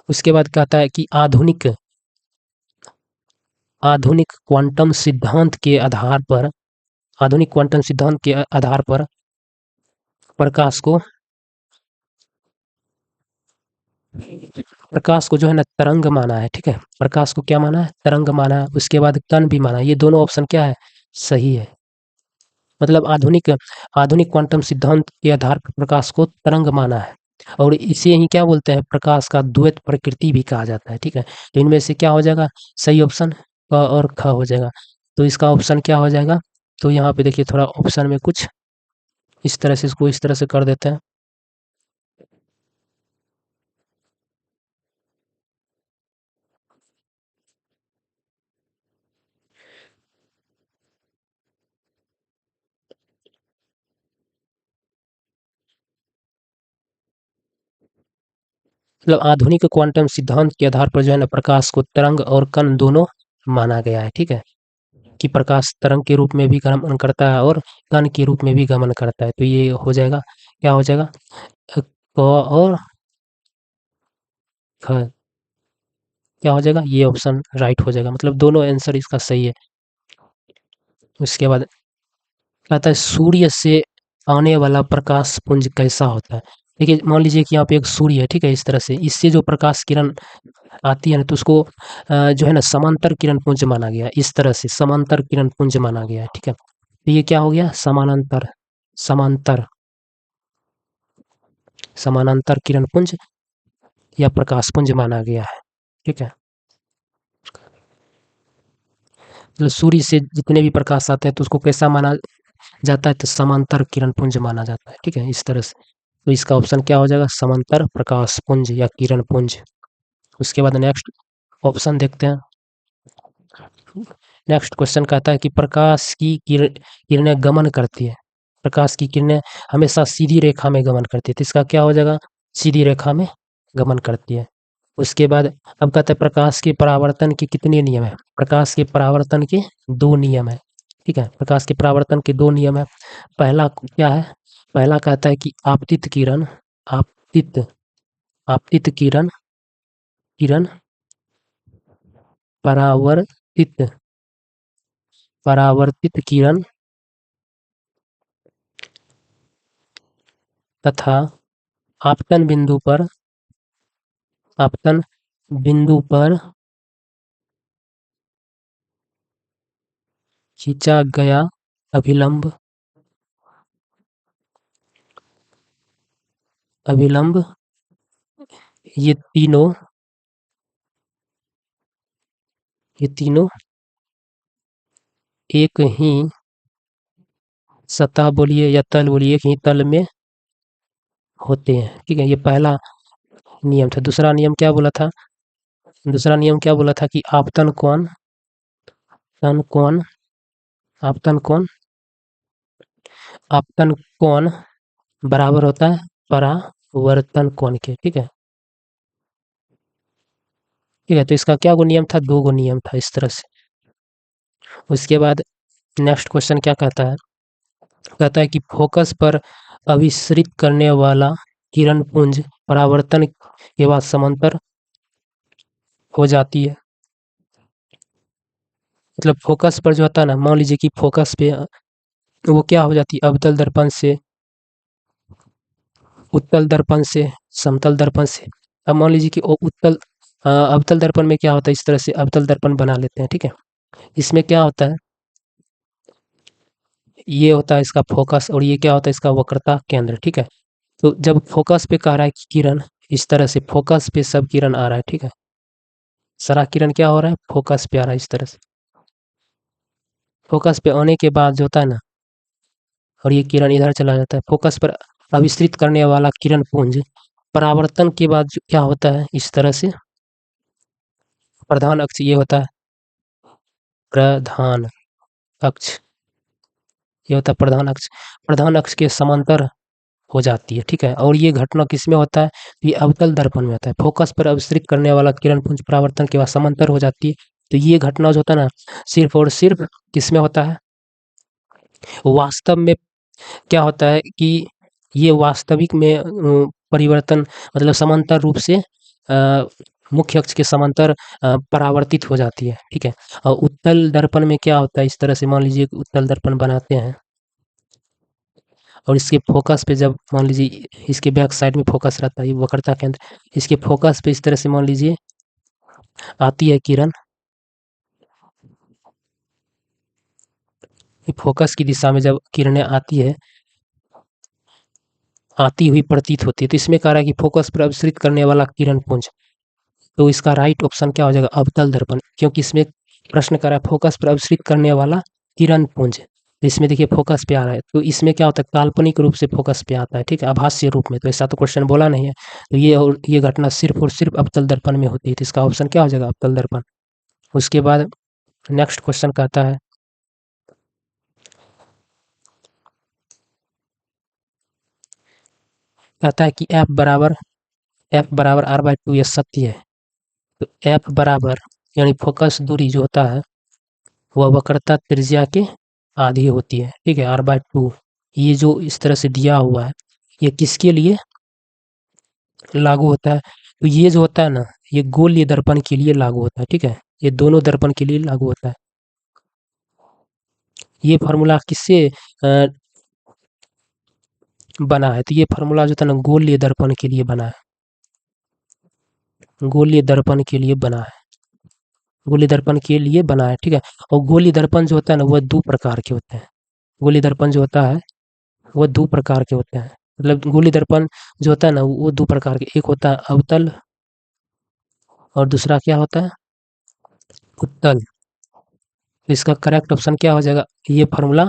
उसके बाद कहता है कि आधुनिक क्वांटम सिद्धांत के आधार पर आधुनिक क्वांटम सिद्धांत के आधार पर प्रकाश को प्रकाश को जो है ना तरंग माना है, ठीक है। प्रकाश को क्या माना है? तरंग माना है। उसके बाद कण भी माना है। ये दोनों ऑप्शन क्या है? सही है। मतलब आधुनिक आधुनिक क्वांटम सिद्धांत के आधार पर प्रकाश को तरंग माना है, और इसे ही क्या बोलते हैं? प्रकाश का द्वैत प्रकृति भी कहा जाता है, ठीक है। तो इनमें से क्या हो जाएगा? सही ऑप्शन क और ख हो जाएगा। तो इसका ऑप्शन क्या हो जाएगा? तो यहाँ पे देखिए थोड़ा ऑप्शन में कुछ इस तरह से, इसको इस तरह से कर देते हैं। मतलब आधुनिक क्वांटम सिद्धांत के आधार पर जो है ना प्रकाश को तरंग और कण दोनों माना गया है, ठीक है। कि प्रकाश तरंग के रूप में भी गमन करता है और कण के रूप में भी गमन करता है। तो ये हो जाएगा, क्या हो जाएगा? क और ख। क्या हो जाएगा? ये ऑप्शन राइट हो जाएगा, मतलब दोनों आंसर इसका सही है। उसके बाद कहता है सूर्य से आने वाला प्रकाश पुंज कैसा होता है? देखिए मान लीजिए कि यहाँ पे एक सूर्य है, ठीक है। इस तरह से इससे जो प्रकाश किरण आती है ना, तो उसको जो है ना समांतर किरण पुंज माना गया है। इस तरह से समांतर किरण पुंज माना गया है, ठीक है। तो ये क्या हो गया? समानांतर, समांतर, समानांतर किरण पुंज या प्रकाश पुंज माना गया है, ठीक है। मतलब सूर्य से जितने भी प्रकाश आते हैं तो उसको कैसा माना जाता है? तो समांतर किरण पुंज माना जाता है, ठीक है। इस तरह से तो इसका ऑप्शन क्या हो जाएगा? समांतर प्रकाश पुंज या किरण पुंज। उसके बाद नेक्स्ट ऑप्शन देखते हैं। नेक्स्ट क्वेश्चन कहता है कि प्रकाश की किरणें गमन करती है। प्रकाश की किरणें हमेशा सीधी रेखा में गमन करती है, तो इसका क्या हो जाएगा? सीधी रेखा में गमन करती है। उसके बाद अब कहते हैं प्रकाश के परावर्तन के कितने नियम है? प्रकाश के परावर्तन के 2 नियम है, ठीक है। प्रकाश के परावर्तन के 2 नियम है। पहला क्या है? पहला कहता है कि आपतित किरण, आपतित आपतित किरण किरण परावर्तित परावर्तित किरण तथा आपतन बिंदु पर आपतन बिंदु पर खींचा गया अभिलंब अभिलंब ये तीनों एक ही सतह बोलिए या तल बोलिए, एक ही तल में होते हैं, ठीक है। ये पहला नियम था। दूसरा नियम क्या बोला था? दूसरा नियम क्या बोला था? कि तन कोण आपतन कोण आपतन कोण बराबर होता है परावर्तन कोण के, ठीक है। ठीक है, तो इसका क्या गो नियम था? 2 गो नियम था, इस तरह से। उसके बाद नेक्स्ट क्वेश्चन क्या कहता है? कहता है कि फोकस पर अभिसरित करने वाला किरण पुंज परावर्तन के बाद समांतर हो जाती है। मतलब फोकस पर जो होता है ना, मान लीजिए कि फोकस पे वो क्या हो जाती है? अवतल दर्पण से उत्तल दर्पण से समतल दर्पण से। अब मान लीजिए कि वो अवतल दर्पण में क्या होता है? इस तरह से अवतल दर्पण बना लेते हैं, ठीक है। इसमें क्या होता है? ये होता है इसका फोकस, और ये क्या होता है? इसका वक्रता केंद्र, ठीक है। तो जब फोकस पे कह रहा है कि किरण इस तरह से फोकस पे सब किरण आ रहा है, ठीक है। सारा किरण क्या हो रहा है? फोकस पे आ रहा है, इस तरह से। फोकस पे आने के बाद जो होता है ना, और ये किरण इधर चला जाता है। फोकस पर अभिसरित करने वाला किरण पुंज परावर्तन के बाद जो क्या होता है? इस तरह से प्रधान अक्ष, ये होता है प्रधान अक्ष, ये होता है प्रधान अक्ष। प्रधान अक्ष के समांतर हो जाती है, ठीक है। और ये घटना किसमें होता है? ये अवतल दर्पण में होता है। फोकस पर अभिसरित करने वाला किरण पुंज परावर्तन के बाद समांतर हो जाती है। तो ये घटना जो होता है ना, सिर्फ और सिर्फ किसमें होता है? वास्तव में क्या होता है कि ये वास्तविक में परिवर्तन, मतलब समांतर रूप से मुख्य अक्ष के समांतर परावर्तित हो जाती है, ठीक है। और उत्तल दर्पण में क्या होता है? इस तरह से मान लीजिए कि उत्तल दर्पण बनाते हैं, और इसके फोकस पे जब मान लीजिए इसके बैक साइड में फोकस रहता है, ये वक्रता केंद्र, इसके फोकस पे इस तरह से मान लीजिए आती है किरण, फोकस की दिशा में जब किरणें आती हुई प्रतीत होती है, तो इसमें कह रहा है कि फोकस पर अभिसरित करने वाला किरण पुंज, तो इसका राइट ऑप्शन क्या हो जाएगा, अवतल दर्पण, क्योंकि इसमें प्रश्न कर रहा है फोकस पर अभिसरित करने वाला किरण पुंज, तो इसमें देखिए फोकस पे आ रहा है, तो इसमें क्या होता है काल्पनिक रूप से फोकस पे आता है, ठीक है, आभासीय रूप में, तो ऐसा तो क्वेश्चन बोला नहीं है, तो ये घटना सिर्फ और सिर्फ अवतल दर्पण में होती है, तो इसका ऑप्शन क्या हो जाएगा, अवतल दर्पण। उसके बाद नेक्स्ट क्वेश्चन कहता है कि F बराबर R/2 ये सत्य है, तो F बराबर यानी फोकस दूरी जो होता है वह वक्रता त्रिज्या के आधी होती है, ठीक है, R/2, ये जो इस तरह से दिया हुआ है ये किसके लिए लागू होता है, तो ये जो होता है ना ये गोलीय दर्पण के लिए लागू होता है, ठीक है, ये दोनों दर्पण के लिए लागू होता है। ये फार्मूला किससे बना है, तो ये फार्मूला जो था ना गोलीय दर्पण के लिए बना है, गोलीय दर्पण के लिए बना है, गोलीय दर्पण के लिए बना है, ठीक है, और गोलीय दर्पण जो होता है ना वह दो प्रकार के होते हैं, गोलीय दर्पण जो होता है वो दो प्रकार के होते हैं, मतलब गोलीय दर्पण जो होता है ना वो दो प्रकार के, एक होता है अवतल और दूसरा क्या होता है उत्तल, तो इसका करेक्ट ऑप्शन क्या हो जाएगा, ये फार्मूला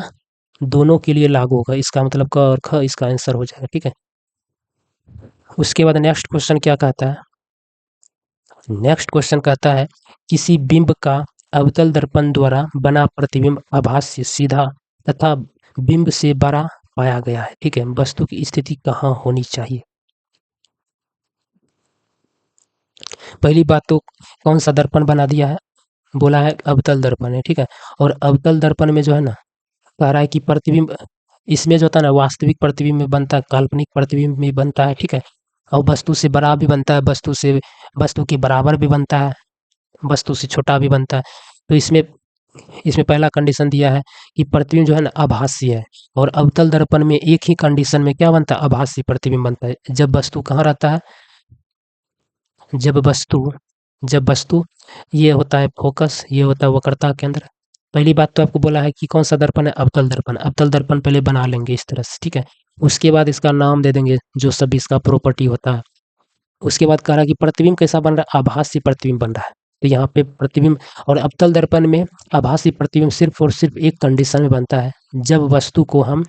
दोनों के लिए लागू होगा, इसका मतलब क और ख इसका आंसर हो जाएगा, ठीक है। उसके बाद नेक्स्ट क्वेश्चन क्या कहता है, नेक्स्ट क्वेश्चन कहता है किसी बिंब का अवतल दर्पण द्वारा बना प्रतिबिंब आभास से सीधा तथा बिंब से बड़ा पाया गया है, ठीक है, वस्तु की स्थिति कहाँ होनी चाहिए। पहली बात तो कौन सा दर्पण बना दिया है, बोला है अवतल दर्पण है, ठीक है, और अवतल दर्पण में जो है ना कह रहा है कि प्रतिबिंब इसमें जो होता है ना वास्तविक प्रतिबिंब में बनता है, काल्पनिक प्रतिबिंब में बनता है, ठीक है, और वस्तु से बड़ा भी बनता है, वस्तु के बराबर भी बनता है, वस्तु से छोटा भी बनता है, तो इसमें इसमें पहला कंडीशन दिया है कि प्रतिबिंब जो है ना आभासी है, और अवतल दर्पण में एक ही कंडीशन में क्या बनता है आभासी प्रतिबिंब बनता है, जब वस्तु कहाँ रहता है, जब वस्तु जब वस्तु ये होता है फोकस, ये होता है वक्रता केंद्र। पहली बात तो आपको बोला है कि कौन सा दर्पण है अवतल दर्पण, अवतल दर्पण पहले बना लेंगे इस तरह से, ठीक है, उसके बाद इसका नाम दे देंगे जो सब इसका प्रॉपर्टी होता है। उसके बाद कह रहा है कि प्रतिबिंब कैसा बन रहा है, आभासी प्रतिबिंब बन रहा है, तो यहाँ पे प्रतिबिंब और अवतल दर्पण में आभासी प्रतिबिंब सिर्फ और सिर्फ एक कंडीशन में बनता है, जब वस्तु को हम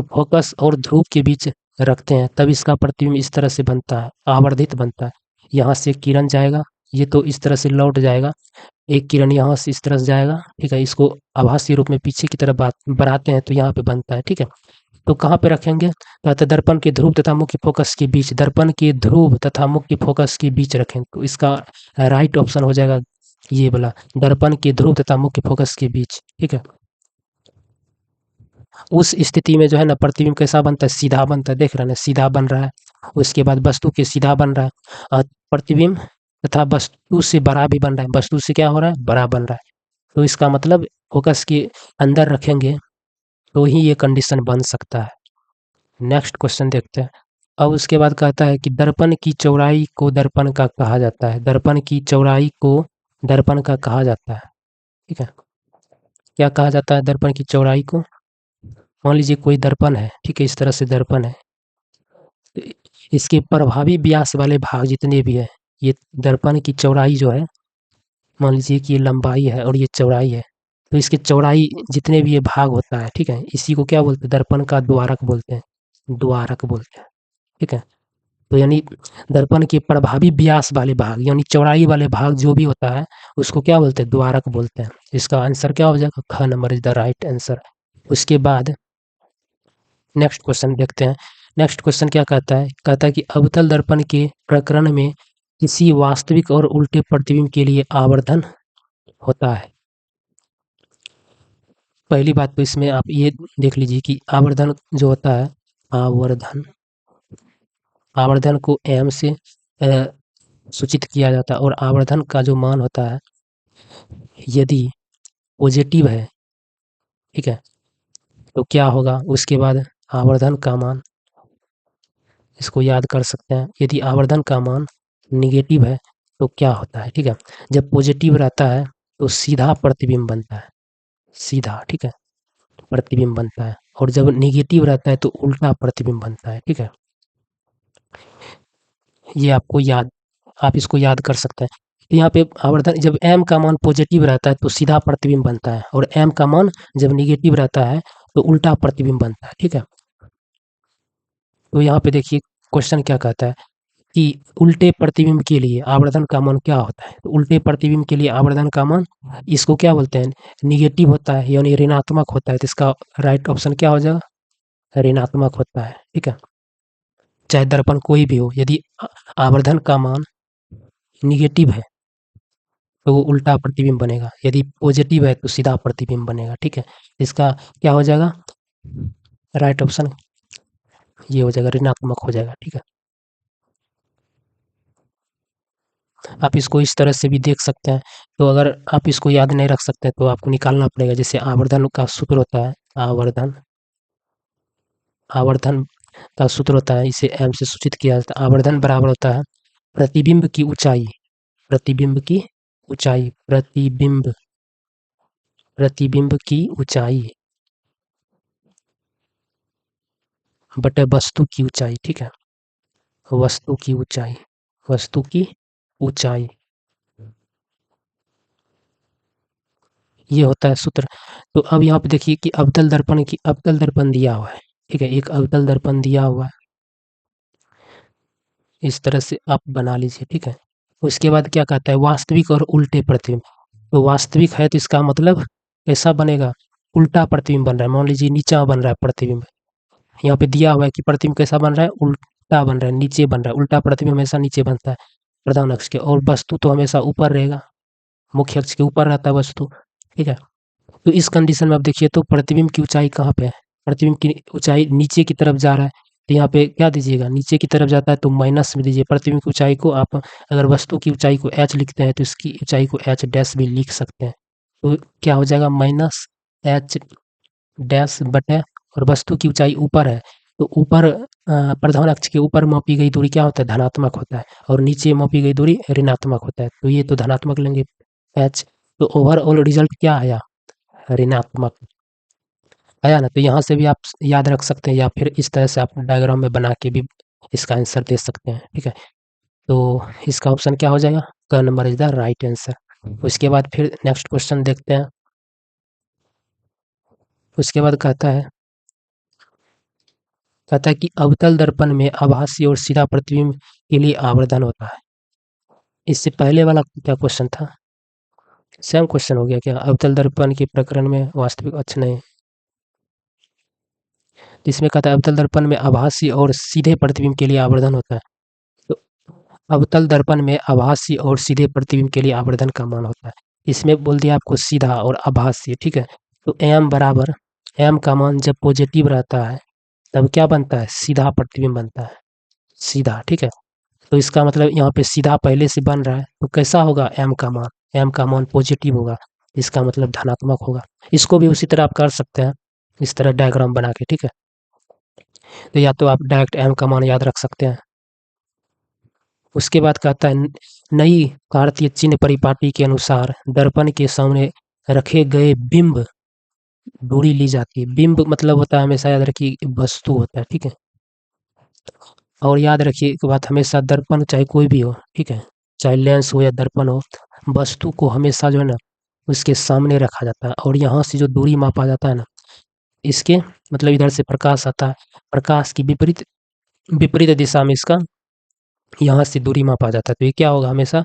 फोकस और ध्रुव के बीच रखते हैं तब इसका प्रतिबिंब इस तरह से बनता है, आवर्धित बनता है, यहाँ से किरण जाएगा, ये तो इस तरह से लौट जाएगा, एक किरण यहाँ से इस तरह से जाएगा, ठीक है, इसको आभासी रूप में पीछे की तरफ बढ़ाते हैं तो यहाँ पे बनता है, ठीक है, तो कहाँ पे रखेंगे, तो दर्पण के ध्रुव तथा मुख्य फोकस के बीच, दर्पण के ध्रुव तथा मुख्य फोकस के बीच रखें, तो इसका राइट ऑप्शन हो जाएगा ये वाला, दर्पण के ध्रुव तथा मुख्य फोकस के बीच, ठीक है। उस स्थिति में जो है ना प्रतिबिंब कैसा बनता है, सीधा बनता है, देख रहे हैं ना सीधा बन रहा है, उसके बाद वस्तु के सीधा बन रहा है, प्रतिबिंब तथा वस्तु से बड़ा भी बन रहा है, वस्तु से क्या हो रहा है बड़ा बन रहा है, तो इसका मतलब फोकस के अंदर रखेंगे तो ही ये कंडीशन बन सकता है। नेक्स्ट क्वेश्चन देखते हैं। अब उसके बाद कहता है कि दर्पण की चौड़ाई को दर्पण का कहा जाता है, दर्पण की चौड़ाई को दर्पण का कहा जाता है, ठीक है, क्या कहा जाता है दर्पण की चौड़ाई को, मान लीजिए कोई दर्पण है, ठीक है, इस तरह से दर्पण है, इसके प्रभावी व्यास वाले भाग जितने भी है, ये दर्पण की चौड़ाई जो है, मान लीजिए कि ये लंबाई है और ये चौड़ाई है, तो इसकी चौड़ाई जितने भी ये भाग होता है, ठीक है, इसी को क्या बोलते हैं दर्पण का द्वारक बोलते हैं, द्वारक बोलते हैं, ठीक है, तो यानी दर्पण के प्रभावी व्यास वाले भाग यानी चौड़ाई वाले भाग जो भी होता है उसको क्या बोलते हैं द्वारक बोलते हैं, इसका आंसर क्या हो जाएगा, ख number is the right answer. उसके बाद नेक्स्ट क्वेश्चन देखते हैं। नेक्स्ट क्वेश्चन क्या कहता है कि अवतल दर्पण के प्रकरण में किसी वास्तविक और उल्टे प्रतिबिंब के लिए आवर्धन होता है। पहली बात तो इसमें आप ये देख लीजिए कि आवर्धन जो होता है, आवर्धन को m से सूचित किया जाता है, और आवर्धन का जो मान होता है यदि पॉजिटिव है, ठीक है, तो क्या होगा उसके बाद आवर्धन का मान, इसको याद कर सकते हैं। यदि आवर्धन का मान निगेटिव है तो क्या होता है, ठीक है। जब पॉजिटिव रहता है तो सीधा प्रतिबिंब बनता है, सीधा, ठीक है, प्रतिबिंब बनता है। और जब निगेटिव रहता है तो उल्टा प्रतिबिंब बनता है, ठीक है। ये आपको याद, आप इसको याद कर सकते हैं। तो यहाँ पे आवर्धन, जब m का मान पॉजिटिव रहता है तो सीधा प्रतिबिंब बनता है, और m का मान जब निगेटिव रहता है तो उल्टा प्रतिबिंब बनता है, ठीक है। तो यहाँ पे देखिए क्वेश्चन क्या कहता है कि उल्टे प्रतिबिंब के लिए आवर्धन का मान क्या होता है। तो उल्टे प्रतिबिंब के लिए आवर्धन का मान, इसको क्या बोलते हैं, निगेटिव होता है, यानी ऋणात्मक होता है। तो इसका राइट ऑप्शन क्या हो जाएगा, ऋणात्मक होता है, ठीक है। चाहे दर्पण कोई भी हो, यदि आवर्धन का मान निगेटिव है तो वो उल्टा प्रतिबिंब बनेगा, यदि पॉजिटिव है तो सीधा प्रतिबिंब बनेगा, ठीक है। इसका क्या हो जाएगा, राइट ऑप्शन ये हो जाएगा, ऋणात्मक हो जाएगा, ठीक है। आप इसको इस तरह से भी देख सकते हैं। तो अगर आप इसको याद नहीं रख सकते तो आपको निकालना पड़ेगा। जैसे आवर्धन का सूत्र होता है, आवर्धन, आवर्धन का सूत्र होता है, इसे m से सूचित किया जाता है। आवर्धन बराबर होता है प्रतिबिंब की ऊंचाई, प्रतिबिंब की ऊंचाई, प्रतिबिंब, प्रतिबिंब की ऊंचाई बटे वस्तु की ऊंचाई, ठीक है, वस्तु की ऊंचाई, वस्तु की ऊंचाई, ये होता है सूत्र। तो अब यहाँ पे देखिए कि अवतल दर्पण की, अवतल दर्पण दिया हुआ है, ठीक है, एक अवतल दर्पण दिया हुआ है, इस तरह से आप बना लीजिए, ठीक है। उसके बाद क्या कहता है, वास्तविक और उल्टे प्रतिबिंब। तो वास्तविक है तो इसका मतलब कैसा बनेगा, उल्टा प्रतिबिंब बन रहा है। मान लीजिए नीचा बन रहा है प्रतिबिंब, यहाँ पे दिया हुआ है कि प्रतिबिंब कैसा बन रहा है, उल्टा बन रहा है, नीचे बन रहा है। उल्टा प्रतिबिंब हमेशा नीचे बनता है प्रधान अक्ष के, और वस्तु तो हमेशा ऊपर रहेगा, मुख्य अक्ष के ऊपर रहता है वस्तु, ठीक है। तो इस कंडीशन में आप देखिए तो प्रतिबिंब की ऊंचाई कहाँ पे है, प्रतिबिंब की ऊंचाई नीचे की तरफ जा रहा है। तो यहाँ पे क्या दीजिएगा, नीचे की तरफ जाता है तो माइनस में दीजिए। प्रतिबिंब की ऊंचाई को आप, अगर वस्तु की ऊंचाई को h लिखते हैं तो इसकी ऊंचाई को h डैश भी लिख सकते हैं। तो क्या हो जाएगा, माइनस h डैश बटे, और वस्तु की ऊंचाई ऊपर है तो ऊपर प्रधान अक्ष के ऊपर मापी गई दूरी क्या होता है, धनात्मक होता है, और नीचे मापी गई दूरी ऋणात्मक होता है। तो ये तो धनात्मक लेंगे h, तो ओवरऑल रिजल्ट क्या आया, ऋणात्मक आया ना। तो यहाँ से भी आप याद रख सकते हैं, या फिर इस तरह से आप डायग्राम में बना के भी इसका आंसर दे सकते हैं, ठीक है। तो इसका ऑप्शन क्या हो जाएगा, क number is the right answer. उसके बाद फिर नेक्स्ट क्वेश्चन देखते हैं। उसके बाद कहता है कि अवतल दर्पण में आभासी और सीधा प्रतिबिंब के लिए आवर्धन होता है। इससे पहले वाला क्या क्वेश्चन था, सेम क्वेश्चन हो गया क्या, अवतल दर्पण के प्रकरण में वास्तविक, अच्छा नहीं, इसमें कहता है अवतल दर्पण में आभासी और सीधे प्रतिबिंब के लिए आवर्धन होता है। तो अवतल दर्पण में आभासी और सीधे प्रतिबिंब के लिए आवर्धन का मान होता है। इसमें बोल दिया आपको सीधा और आभासी, ठीक है। तो m बराबर, m का मान जब पॉजिटिव रहता है तब क्या बनता है, सीधा प्रतिबिंब बनता है, सीधा, ठीक है। तो इसका मतलब यहाँ पे सीधा पहले से बन रहा है तो कैसा होगा, m का मान, m का मान पॉजिटिव होगा, इसका मतलब धनात्मक होगा। इसको भी उसी तरह आप कर सकते हैं, इस तरह डायग्राम बना के, ठीक है। तो या तो आप डायरेक्ट m का मान याद रख सकते हैं। उसके बाद कहता है नई कार्तीय चिन्ह परिपाटी के अनुसार दर्पण के सामने रखे गए बिंब दूरी ली जाती है। बिंब मतलब होता है, हमेशा याद रखिए, वस्तु होता है, ठीक है। और याद रखिए एक बात, हमेशा दर्पण चाहे कोई भी हो, ठीक है, चाहे लेंस हो या दर्पण हो, वस्तु को हमेशा जो है ना उसके सामने रखा जाता है, और यहाँ से जो दूरी मापा जाता है ना, इसके मतलब इधर से प्रकाश आता है, प्रकाश की विपरीत, विपरीत दिशा में इसका यहाँ से दूरी मापा जाता है। तो ये क्या होगा, हमेशा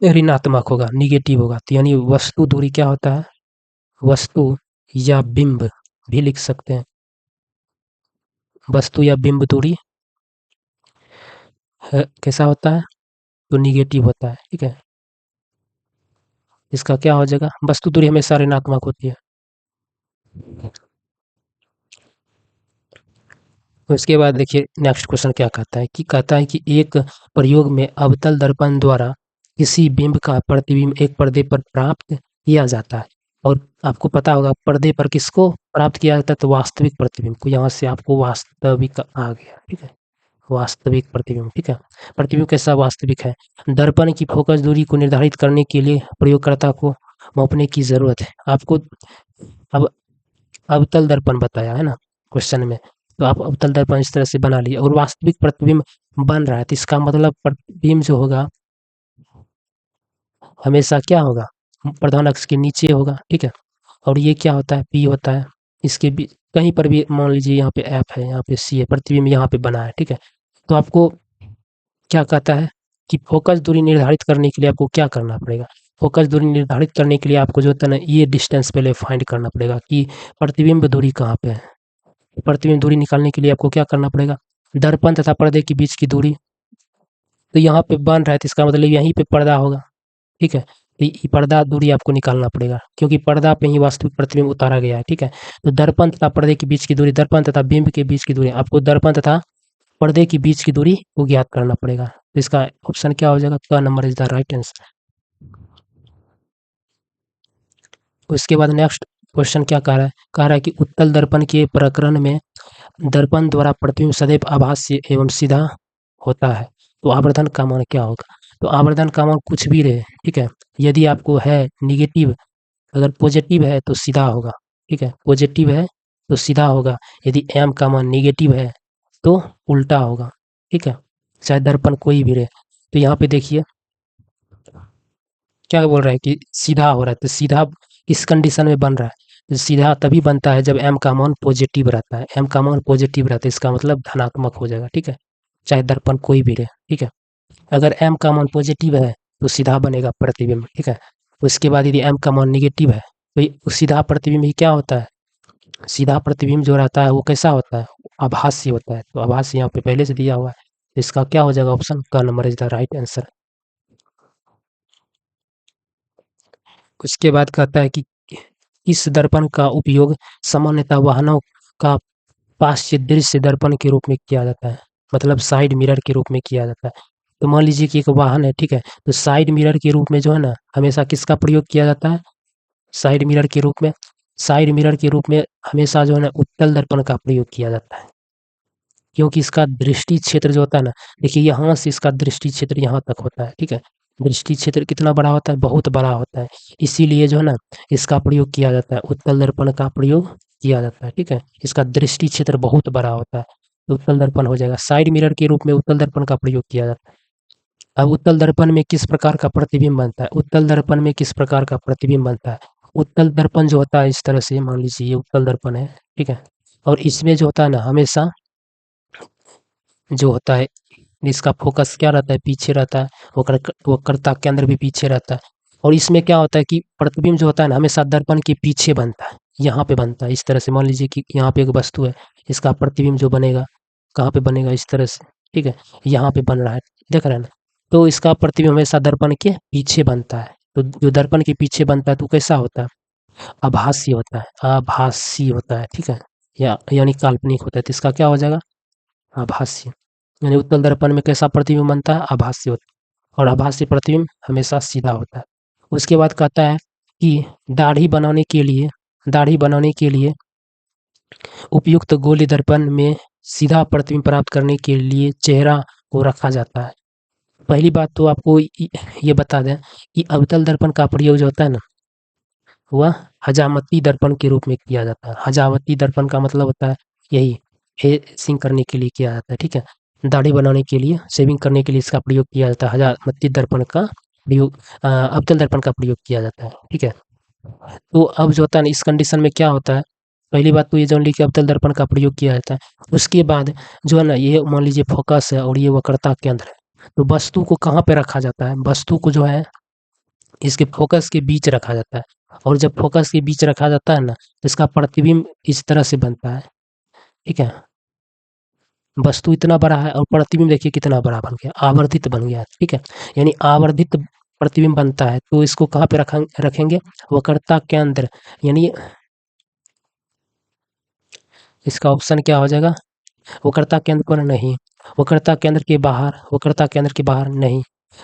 ऋणात्मक होगा, निगेटिव होगा। तो यानी वस्तु दूरी क्या होता है, वस्तु या बिंब भी लिख सकते हैं, वस्तु या बिंब दूरी कैसा होता है, तो निगेटिव होता है, ठीक है। इसका क्या हो जाएगा, वस्तु दूरी हमेशा ऋणात्मक होती है। उसके बाद देखिए नेक्स्ट क्वेश्चन क्या कहता है, कि कहता है कि एक प्रयोग में अवतल दर्पण द्वारा किसी बिंब का प्रतिबिंब एक पर्दे पर प्राप्त किया जाता है। और आपको पता होगा पर्दे पर किसको प्राप्त किया जाता है, तो वास्तविक प्रतिबिंब को। यहाँ से आपको वास्तविक आ गया, ठीक है, वास्तविक प्रतिबिंब, ठीक है। प्रतिबिंब कैसा वास्तविक है? दर्पण की फोकस दूरी को निर्धारित करने के लिए प्रयोगकर्ता को मापने की जरूरत है। आपको अब अवतल दर्पण बताया है ना क्वेश्चन में, तो आप अवतल दर्पण इस तरह से बना लिए और वास्तविक प्रतिबिंब बन रहा है, तो इसका मतलब प्रतिबिंब जो होगा हमेशा क्या होगा, प्रधान अक्ष के नीचे होगा, ठीक है। और ये क्या होता है, पी होता है, इसके भी कहीं पर भी मान लीजिए यहाँ पे एफ है, यहाँ पे सी है, प्रतिबिंब यहाँ पे बना है, ठीक है। तो आपको क्या कहता है कि फोकस दूरी निर्धारित करने के लिए आपको क्या करना पड़ेगा? फोकस दूरी निर्धारित करने के लिए आपको जो होता है ना, ये डिस्टेंस पहले फाइंड करना पड़ेगा कि प्रतिबिंब दूरी कहाँ पे है। प्रतिबिंब दूरी निकालने के लिए आपको क्या करना पड़ेगा? दर्पण तथा पर्दे के बीच की दूरी, तो यहाँ पे बन रहा है, तो इसका मतलब यहीं पे पर्दा होगा, ठीक है। तो ये पर्दा दूरी आपको निकालना पड़ेगा, क्योंकि पर्दा पे ही वास्तविक प्रतिबिंब उतारा गया है, ठीक है। तो दर्पण तथा पर्दे के बीच की दूरी, दर्पण तथा बिंब के बीच की दूरी, आपको दर्पण तथा पर्दे के बीच की दूरी को ज्ञात करना पड़ेगा। तो इसका ऑप्शन क्या हो जाएगा? क number is the right answer. उसके बाद नेक्स्ट क्वेश्चन क्या कह रहा है? कह रहा है कि उत्तल दर्पण के प्रकरण में दर्पण द्वारा प्रतिबिंब सदैव आभासी एवं सीधा होता है, तो आवर्धन का मान क्या होगा? तो आवर्धन का मान कुछ भी रहे, ठीक है। यदि आपको है निगेटिव, अगर पॉजिटिव है तो सीधा होगा, ठीक है, पॉजिटिव है तो सीधा होगा। यदि एम का मान निगेटिव है तो उल्टा होगा, ठीक है, चाहे दर्पण कोई भी रहे। तो यहाँ पे देखिए क्या बोल रहा है कि सीधा हो रहा है, तो सीधा इस कंडीशन में बन रहा है, तो सीधा तभी बनता है जब एम का मान पॉजिटिव रहता है। एम का मान पॉजिटिव रहता है, इसका मतलब धनात्मक हो जाएगा, ठीक है, चाहे दर्पण कोई भी रहे, ठीक है। अगर एम का मान पॉजिटिव है तो सीधा बनेगा प्रतिबिंब, ठीक है। उसके बाद यदि एम का मान निगेटिव है तो सीधा प्रतिबिंब ही क्या होता है? सीधा प्रतिबिंब जो रहता है वो कैसा होता है? आभासी होता है। तो आभासी यहाँ पे पहले से दिया हुआ है, तो इसका क्या हो जाएगा? ऑप्शन का number is the right answer. उसके बाद कहता है कि इस दर्पण का उपयोग सामान्यतः वाहनों का पार्श्व दृश्य दर्पण के रूप में किया जाता है, मतलब साइड मिरर के रूप में किया जाता है। तो मान लीजिए कि एक वाहन है, ठीक है, तो साइड मिरर के रूप में जो है ना हमेशा किसका प्रयोग किया जाता है? साइड मिरर के रूप में, साइड मिरर के रूप में हमेशा जो है ना उत्तल दर्पण का प्रयोग किया जाता है, क्योंकि इसका दृष्टि क्षेत्र जो होता है ना, देखिए यहाँ से इसका दृष्टि क्षेत्र यहाँ तक होता है, ठीक है। दृष्टि क्षेत्र कितना बड़ा होता है? बहुत बड़ा होता है, इसीलिए जो है ना इसका प्रयोग किया जाता है, उत्तल दर्पण का प्रयोग किया जाता है, ठीक है। इसका दृष्टि क्षेत्र बहुत बड़ा होता है, तो उत्तल दर्पण हो जाएगा। साइड मिरर के रूप में उत्तल दर्पण का प्रयोग किया जाता है। अब उत्तल दर्पण में किस प्रकार का प्रतिबिंब बनता है? उत्तल दर्पण में किस प्रकार का प्रतिबिंब बनता है? उत्तल दर्पण जो होता है इस तरह से, मान लीजिए ये उत्तल दर्पण है, ठीक है, और इसमें जो होता है ना हमेशा जो होता है, इसका फोकस क्या रहता है? पीछे रहता है, वक्रता केंद्र भी पीछे रहता है। और इसमें क्या होता है कि प्रतिबिंब जो होता है ना हमेशा दर्पण के पीछे बनता है, यहाँ पे बनता है इस तरह से। मान लीजिए कि यहाँ पे एक वस्तु है, इसका प्रतिबिंब जो बनेगा कहाँ पे बनेगा? इस तरह से, ठीक है, यहाँ पे बन रहा है, देख रहे हैं ना। तो इसका प्रतिबिंब हमेशा दर्पण के पीछे बनता है। तो जो दर्पण के पीछे बनता है तो कैसा होता है? आभासी होता है, आभासी होता है, ठीक है, या यानी काल्पनिक होता है। तो इसका क्या हो जाएगा? आभासी। यानी उत्तल दर्पण में कैसा प्रतिबिंब बनता है? आभासी होता है, और आभासी प्रतिबिंब हमेशा सीधा होता है। उसके बाद कहता है कि दाढ़ी बनाने के लिए, दाढ़ी बनाने के लिए उपयुक्त गोली दर्पण में सीधा प्रतिबिंब प्राप्त करने के लिए चेहरा को रखा जाता है। पहली बात तो आपको ये बता दें कि अवतल दर्पण का प्रयोग जो होता है ना वह हजामती दर्पण के रूप में किया जाता है। हजामती दर्पण का मतलब होता है यही, फेसिंग करने के लिए किया जाता है, ठीक है। दाढ़ी बनाने के लिए, शेविंग करने के लिए इसका प्रयोग किया जाता है। हजामती दर्पण का प्रयोग, अवतल दर्पण का प्रयोग किया जाता है, ठीक है। तो अब जो होता है ना इस कंडीशन में क्या होता है? पहली बात तो ये जान ली कि अवतल दर्पण का प्रयोग किया जाता है। उसके बाद जो है ना ये मान लीजिए फोकस है और ये वक्रता केंद्र है, तो वस्तु को कहाँ पे रखा जाता है? वस्तु को जो है इसके फोकस के बीच रखा जाता है, और जब फोकस के बीच रखा जाता है ना तो इसका प्रतिबिंब इस तरह से बनता है, ठीक है। वस्तु इतना बड़ा है और प्रतिबिंब देखिए कितना बड़ा बन गया, आवर्धित बन गया, ठीक है। यानी आवर्धित प्रतिबिंब बनता है, तो इसको कहाँ पे रखेंगे? वक्रता केंद्र, यानी इसका ऑप्शन क्या हो जाएगा? वक्रता केंद्र पर नहीं, वक्रता केंद्र के बाहर, वक्रता केंद्र के बाहर नहीं,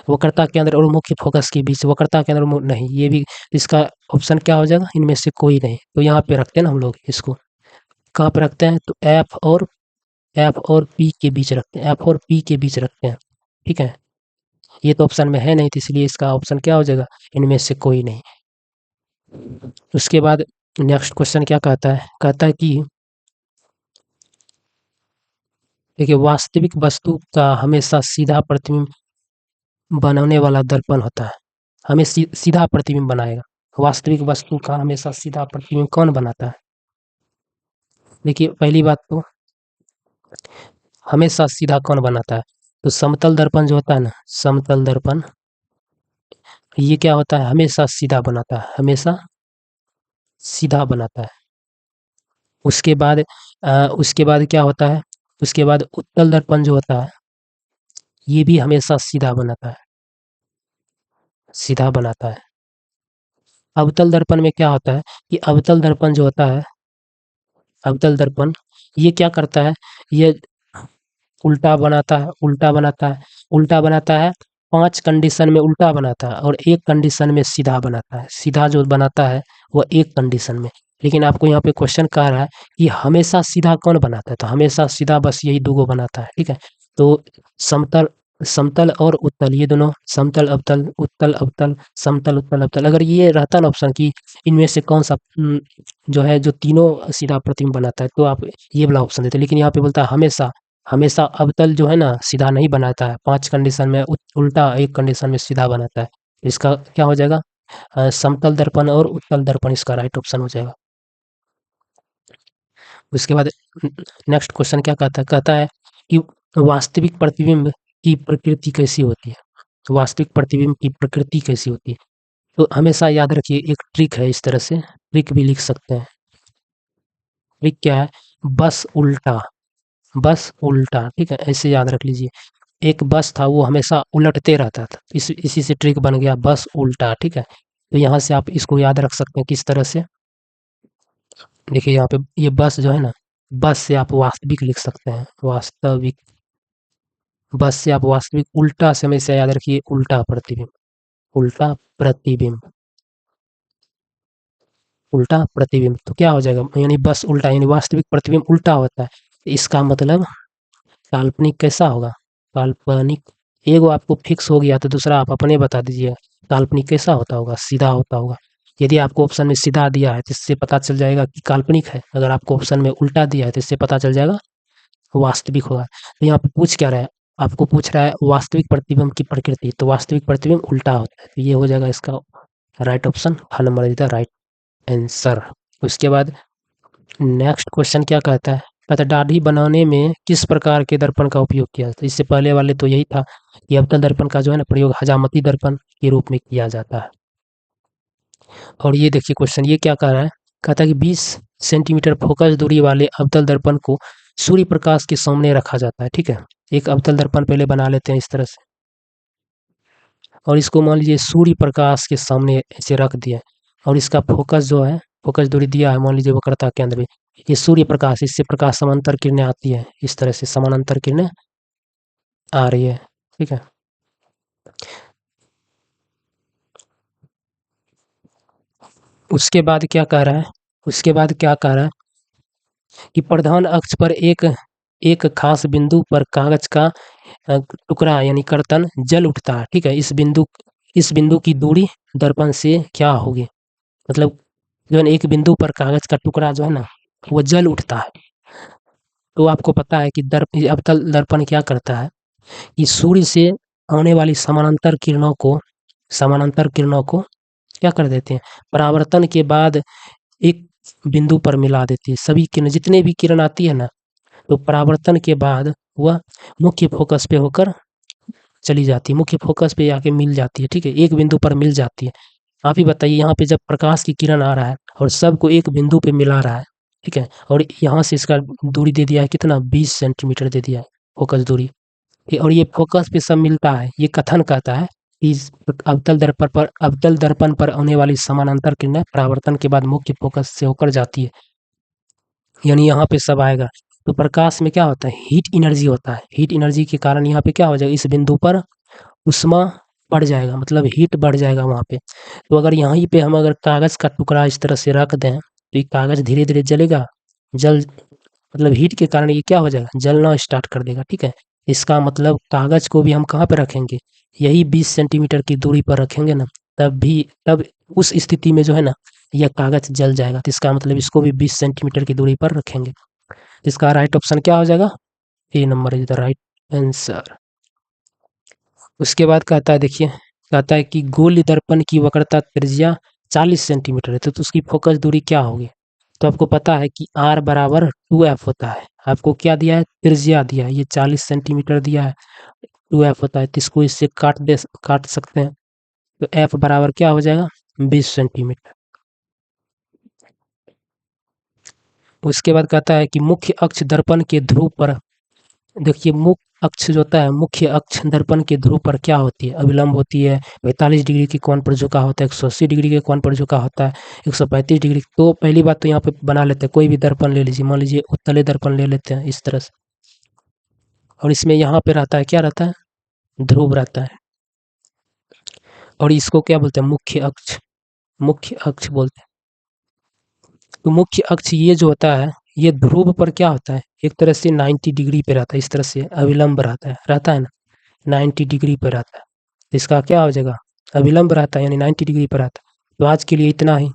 वक्रता केंद्र और मुख्य फोकस के बीच, वक्रता केंद्र नहीं, ये भी इसका ऑप्शन क्या हो जाएगा, इनमें से कोई नहीं। तो यहाँ पे रखते हैं ना हम लोग इसको, कहाँ पे रखते हैं, तो एफ और पी के बीच रखते हैं, एफ और पी के बीच रखते हैं, ठीक है। ये तो ऑप्शन में है नहीं, तो इसलिए इसका ऑप्शन क्या हो जाएगा, इनमें से कोई नहीं। उसके बाद नेक्स्ट क्वेश्चन क्या कहता है कि देखिए, वास्तविक वस्तु का हमेशा सीधा प्रतिबिंब बनाने वाला दर्पण होता है, हमें सीधा प्रतिबिंब बनाएगा। वास्तविक वस्तु का हमेशा सीधा प्रतिबिंब कौन बनाता है? देखिए, पहली बात तो हमेशा सीधा कौन बनाता है, तो समतल दर्पण जो होता है ना, समतल दर्पण, ये क्या होता है, हमेशा सीधा बनाता है, हमेशा सीधा बनाता है। उसके बाद क्या होता है, उसके बाद उत्तल दर्पण जो होता है, ये भी हमेशा सीधा बनाता है, सीधा बनाता है। अवतल दर्पण में क्या होता है कि अवतल दर्पण जो होता है, अवतल दर्पण, ये क्या करता है, ये उल्टा बनाता है, उल्टा बनाता है, उल्टा बनाता है, 5 कंडीशन में उल्टा बनाता है और 1 कंडीशन में सीधा बनाता है। सीधा जो बनाता है वो 1 कंडीशन में। लेकिन आपको यहाँ पे क्वेश्चन कह रहा है कि हमेशा सीधा कौन बनाता है, तो हमेशा सीधा बस यही 2 गो बनाता है, ठीक है। तो समतल समतल और उत्तल, ये दोनों समतल अवतल, उत्तल अवतल, समतल उत्तल अवतल, अगर ये रहता ना ऑप्शन की इनमें से कौन सा जो है, जो तीनों सीधा प्रतिबिंब बनाता है, तो आप ये वाला ऑप्शन देते। लेकिन यहाँ पे बोलता है हमेशा, हमेशा अवतल जो है ना सीधा नहीं बनाता है, 5 कंडीशन में उल्टा, 1 कंडीशन में सीधा बनाता है। इसका क्या हो जाएगा, समतल दर्पण और उत्तल दर्पण इसका राइट ऑप्शन हो जाएगा। उसके बाद नेक्स्ट क्वेश्चन क्या कहता है कि वास्तविक प्रतिबिंब की प्रकृति कैसी होती है, वास्तविक प्रतिबिंब की प्रकृति कैसी होती है। तो हमेशा याद रखिए, एक ट्रिक है, इस तरह से ट्रिक भी लिख सकते हैं। ट्रिक क्या है, बस उल्टा, बस उल्टा, ठीक है, ऐसे याद रख लीजिए। एक बस था, वो हमेशा उलटते रहता था, इसी से ट्रिक बन गया बस उल्टा, ठीक है। तो यहाँ से आप इसको याद रख सकते हैं किस तरह से, देखिए यहाँ पे ये बस जो है ना, बस से आप वास्तविक लिख सकते हैं, वास्तविक, बस से आप वास्तविक, उल्टा से हमेशा याद रखिए उल्टा प्रतिबिंब, उल्टा प्रतिबिंब, उल्टा प्रतिबिंब। तो क्या हो जाएगा, यानी बस उल्टा, यानी वास्तविक प्रतिबिंब उल्टा होता है, इसका मतलब काल्पनिक कैसा होगा, काल्पनिक, एगो आपको फिक्स हो गया तो दूसरा आप अपने बता दीजिए, काल्पनिक कैसा होता होगा, सीधा होता होगा। यदि आपको ऑप्शन में सीधा दिया है तो इससे पता चल जाएगा कि काल्पनिक है, अगर आपको ऑप्शन में उल्टा दिया है तो इससे पता चल जाएगा वास्तविक होगा। तो यहाँ पे पूछ क्या रहा है, आपको पूछ रहा है वास्तविक प्रतिबिंब की प्रकृति, तो वास्तविक प्रतिबिंब उल्टा होता है, तो ये हो जाएगा इसका राइट ऑप्शन, ख number is the right answer. उसके बाद नेक्स्ट क्वेश्चन क्या कहता है दाढ़ी बनाने में किस प्रकार के दर्पण का उपयोग किया जाता है। इससे पहले वाले तो यही था कि अवतल दर्पण का जो है ना प्रयोग हजामती दर्पण के रूप में किया जाता है। और ये देखिए क्वेश्चन ये क्या कह रहा है, कहता है कि 20 सेंटीमीटर फोकस दूरी वाले अवतल दर्पण को सूर्य प्रकाश के सामने रखा जाता है, ठीक है। एक अवतल दर्पण पहले बना लेते हैं इस तरह से, और इसको मान लीजिए सूर्य प्रकाश के सामने ऐसे रख दिया, और इसका फोकस जो है, फोकस दूरी दिया है मान लीजिए वक्रता केंद्र में, ये सूर्य प्रकाश, इससे प्रकाश समांतर किरणें आती है, इस तरह से समानांतर किरणें आ रही है, ठीक है। उसके बाद क्या कह रहा है, उसके बाद क्या कह रहा है कि प्रधान अक्ष पर एक एक खास बिंदु पर कागज का टुकड़ा यानी कर्तन जल उठता है, ठीक है। इस बिंदु की दूरी दर्पण से क्या होगी, मतलब जो है ना, एक बिंदु पर कागज का टुकड़ा जो है ना वो जल उठता है। तो आपको पता है कि अवतल दर्पण क्या करता है कि सूर्य से आने वाली समानांतर किरणों को क्या कर देते हैं, परावर्तन के बाद एक बिंदु पर मिला देती है। सभी किरण, जितने भी किरण आती है ना, तो परावर्तन के बाद वह मुख्य फोकस पे होकर चली जाती है, मुख्य फोकस पे आके मिल जाती है, ठीक है, एक बिंदु पर मिल जाती है। आप ही बताइए, यहाँ पे जब प्रकाश की किरण आ रहा है और सबको एक बिंदु पे मिला रहा है, ठीक है, और यहाँ से इसका दूरी दे दिया है कितना, 20 सेंटीमीटर दे दिया है फोकस दूरी, और ये फोकस पे सब मिलता है, ये कथन कहता है कि अवतल दर्पण पर आने वाली समानांतर किरणें परावर्तन के बाद मुख्य फोकस से होकर जाती है, यानी यहाँ पे सब आएगा। तो प्रकाश में क्या होता है, हीट एनर्जी होता है, हीट एनर्जी के कारण यहाँ पे क्या हो जाएगा, इस बिंदु पर उष्मा बढ़ जाएगा, मतलब हीट बढ़ जाएगा वहाँ पे। तो अगर यहीं पे हम अगर कागज़ का टुकड़ा इस तरह से रख दें, तो ये कागज़ धीरे-धीरे जलेगा, जल मतलब हीट के कारण ये क्या हो जाएगा, जलना स्टार्ट कर देगा, ठीक है। इसका मतलब कागज़ को भी हम कहाँ पे रखेंगे, यही 20 सेंटीमीटर की दूरी पर रखेंगे ना, तब उस स्थिति में जो है ना, यह कागज़ जल जाएगा। तो इसका मतलब इसको भी 20 सेंटीमीटर की दूरी पर रखेंगे। इसका राइट ऑप्शन क्या हो जाएगा, A number is the right answer. उसके बाद कहता है, देखिए कहता है कि गोल दर्पण की वक्रता त्रिज्या 40 सेंटीमीटर है, तो उसकी फोकस दूरी क्या होगी। तो आपको पता है कि R बराबर 2F होता है। आपको क्या दिया है, त्रिज्या दिया है, ये 40 सेंटीमीटर दिया है, 2F होता है, तो इसको इससे काट सकते हैं। तो F बराबर क्या हो जाएगा, 20 सेंटीमीटर। उसके बाद कहता है कि मुख्य अक्ष दर्पण के ध्रुव पर, देखिए मुख्य अक्ष जो होता है, मुख्य अक्ष दर्पण के ध्रुव पर क्या होती है, अभिलंब होती है, 45 डिग्री के कोण पर झुका होता है, 180 डिग्री के कोण पर झुका होता है, 135 डिग्री। तो पहली बात तो यहाँ पे बना लेते हैं, कोई भी दर्पण ले लीजिए, मान लीजिए उत्तले दर्पण ले लेते हैं इस तरह से, और इसमें यहाँ पे रहता है, क्या रहता है, ध्रुव रहता है, और इसको क्या बोलते हैं, मुख्य अक्ष बोलते हैं। तो मुख्य अक्ष ये जो होता है, ये ध्रुव पर क्या होता है, एक तरह से 90 डिग्री पे रहता है, इस तरह से अभिलंब रहता है ना, 90 डिग्री पे रहता है। तो इसका क्या हो जाएगा, अभिलंब रहता है, यानी 90 डिग्री पर रहता है। तो आज के लिए इतना ही।